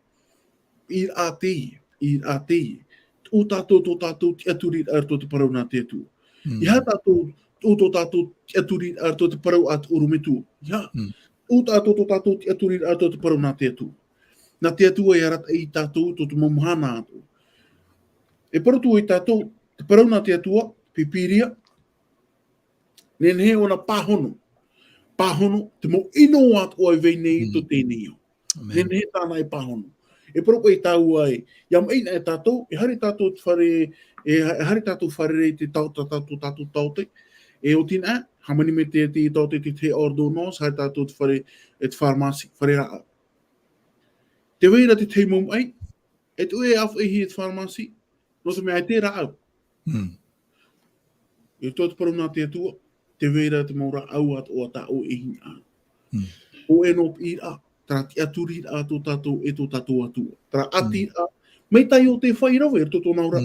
i a teie. O tātou tō tātou te aturi ar tō te parau nā te atua. I hā tātou o tō tātou te aturi ar tō te parau at urumetua. Ia. O tātou tō tātou te aturi ar tō te parau nā te atua. Nā te atua i arata i tātou tō te mamuhana atua. E parau tō i tātou, te parau nā te atua, pipiria, nenhe ona pāhono. Pāhono, te mo ino at o ai veinei tō tēnei. Nenhe tāna i pāhono. E propo i tau ai, ia maina e tātou, e hari tātou whare te tātou taute, e o tina, hamani me te taute te ordo nos, hari tātou whare e te farmasi, whare raa. Te weira te teimum ai, e tu e awh e hi e te farmasi, no te mea te raa au. E tō te paru nā te atua, te weira te maura au at o ata o e hin au. O e no i raa. Tara te aturi a tō tātou e tō tātou atua. Tara ati a, mei tai o te whairawe e tō tōna ora.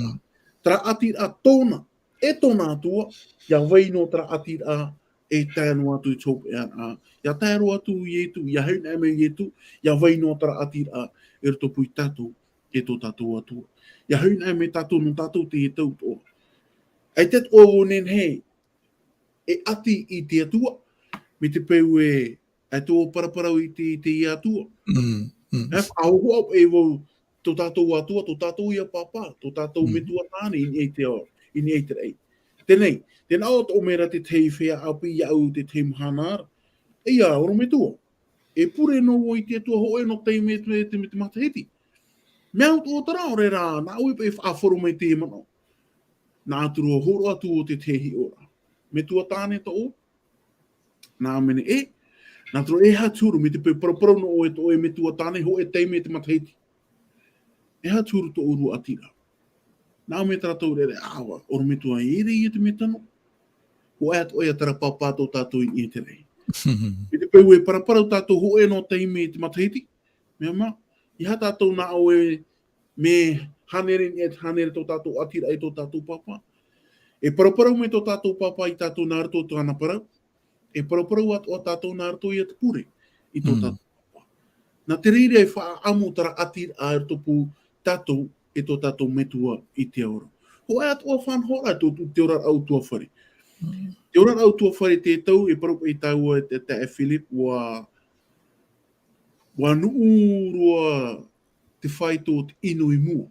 Tara ati a tōna, e tōna atua, ia weino tara ati a e tāno atu i tōpe a. Ia tāro atu i etu, ia heuna me i etu, ia weino tara ati a e rito pui tātou e tō tātou atua. Ia heuna me tātou no tātou te e tau tō. Ai tet o nen hei, e ati i te atua, me te peu e ai tō paraparau i te atua. Whao e wau tō tātou atua, tō tātou ia papa, tō tātou me tuatāne in e te ora, in e te rei. Tenei, tēnā o tō mera te tei whea api i au te tei mhanara. Ia, oro me tua. E pure no o i te tua hoe no tei me te mataheti. Mea o tara ore rā, nā ui pe whaaforo me te mana. Nā turu o horo atu o te tehi ora. Me tuatāne to o. Nā mene e. Nā turu e haturu me te pe paraparau no o e to e me tuatāne ho e tei me te mataheti. E haturu to uru atira. Nā me tātou rere awa, oro me tua e rei e te me tano. Ho e ato e a tara papa tō tātou i te rei. Me te peu e paraparau tātou ho e no tei me te mataheti. Mea ma, i ha tātou nā o e me hanere ni e te hanere tō tātou atira e tō tātou papa. E paraparau me tō tātou papa i tātou nā rato tō ana parau. E paraparau ato a tātou nā rato i a te pure i tō tātou papa. Nā te reire e wha amu tara atira a topu tātou e tō tātou metua i te ora. Ho e ato a whanhora te ora au tua whare. Te ora au tua whare te tau e parapu i taua te e Philip wa nuurua te whai tō te inu i mua.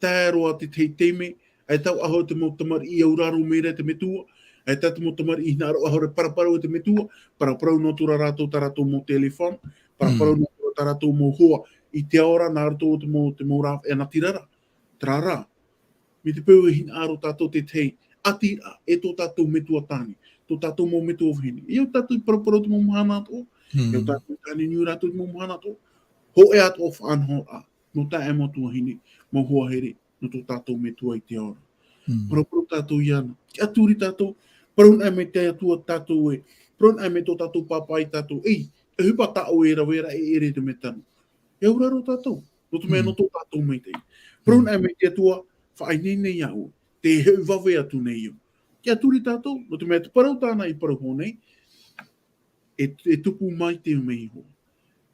Tāroa te teime, ai tau aho te motamari i auraro mera te metua, ai tau te motamari i naro aho re paraparau te metua, paraparau no tura rato tarato mo telefon, paraparau no tura tarato mo hoa, i te ora nā rato te mo rāw e na tirara, trara. Me te peu e hina aro tātou te tei, atira e tō tātou metua tāni, tō tātou mo metua wheni. I au tātou paraparau te mo mahana ato, i au tātou tāni niu rātou te mo mahana ato, ho e ato o whanhora, no tā e motua hini, mo hoa here, no tō tātou metua i te ora. Paraparau tātou iana, ki aturi tātou, parun ai me te atua tātou e, parun ai me tō tātou papa i tātou, e hupa tāo e rawera e ere te metano. E auraro tātou, no te mea no tō tātou mei tei. Parun ai me te atua, whaai nei au, te heu wawe atu nei au. Ki aturi tātou, no te mea te parau tāna i parau honei, e tupu mai te mei hoa.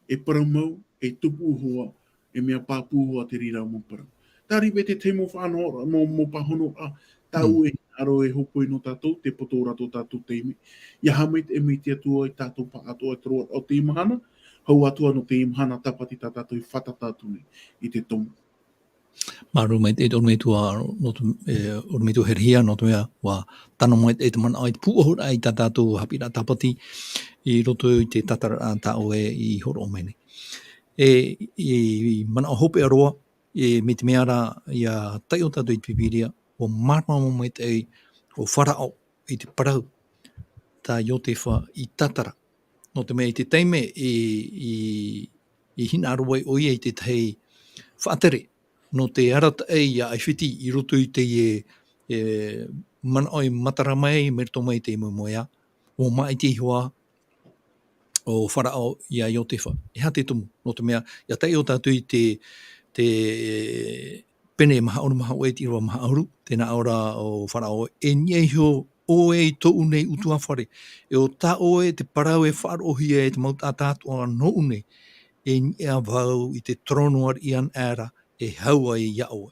E parau mau, e tupu hoa, e mea pāpū hoa te rira mo parau. Tari be te te mo whanora, mo pahono a, tau e aro e hopoi no tātou, te potora tō tātou teime. Ia hameit e mei te atua i tātou pa atua e troa o te imahana, hau atua no te imahana tapati tā tātou i whata tātou nei, i te tomu. Maru mai te orme tua orme tu herhia no te wa tano mai te man ai pu ai ta tātou haapiiraa tapati i roto i te tatara tau e i horo mene. E mana hope aroa e me te meara ia tai o tātou i pipiria o marama mai te o Parau i te Parau tā Iosepha i tatara. No te mea i te teime i hina aroa oi e te tei whaatere. No te arata e a whiti i roto i teie mana oi matara mai me rito mai te moemoeâ o mai te ihora o Parau i a Iosepha. E ha te tumu, no te mea, ia tai o tātou i te pene maha ora maha oe ti roa maha ahuru, tēnā ora o Parau e niehio o e to unei utua whare. E o tā oe te Parau e whaarohi e te mautata o no une e nia vau i te tronoar i an era e haua i iao.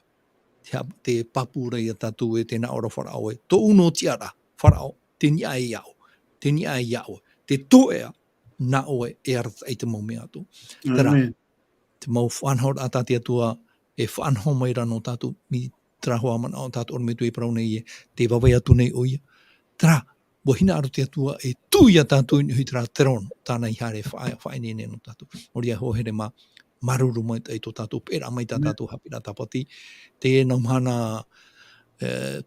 Te papura i a tātou e tēnā ora Parau e. To uno tiara, Parau, te nia i iao. Te nia i iao. Te toea na oe e arata i te moemoeâ atu. Tera, te mau whanhaur a tātia tua e whanhau mai rano tātou mi trahoa mana o tātou orme tui parau nei e te wawai atu nei oia. Tera, wa hina aro te atua e tui a tātou ni hui tera terono tāna i haere whaenene no tātou. Ori a hohere maruru mai i tō tātou pera mai tā tātou haapiiraa tapati. Te e naumhana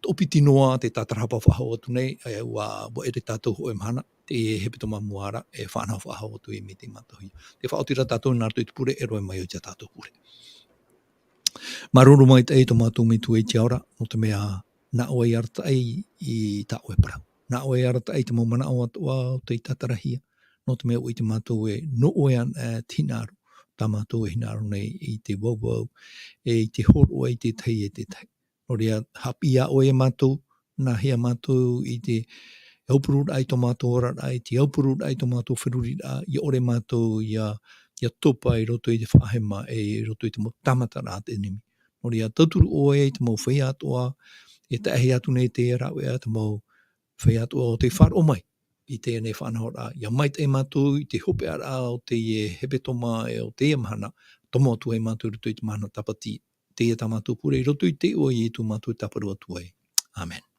opiti noa te tatarapa whahau atu nei e wa ere tātou hoe mahana te hepetoma muara e whanau whahau atu e me te matahui. Te whaotira tātou nārtu i te pure e roe mai o te tātou pure. Maruru mai te tō mātou me tu e te aura no te mea na oe arata i tā oe Parau. Na oe arata te mau mana o atua o te tatarahia no te mea o i te mātou e no oe an tinaru. Tā mātou e hinaru nei i te wauwau e i te horo e te teie te tei. Nori a haapiiraa oe mātou, nā hea mātou i te aupurur ai tō mātou ora ai, te aupurur ai tō mātou whiruri a, i ore mātou ia topa i roto i te whaahema i roto i te mau tamata rā te nimi. Nori a tauturu oe i te mau whai atoa, e te ahi atu nei te era oe a te mau whai atoa o te wharo mai. I te ane whanahora. Ia mai te mātou I te hope ara o teie hepetoma o teie mahana, tomo atu e mātou ruto I te mahana tapati, teie tā mātou pure, I roto I te o I tu mātou taparu atu ai. Amen.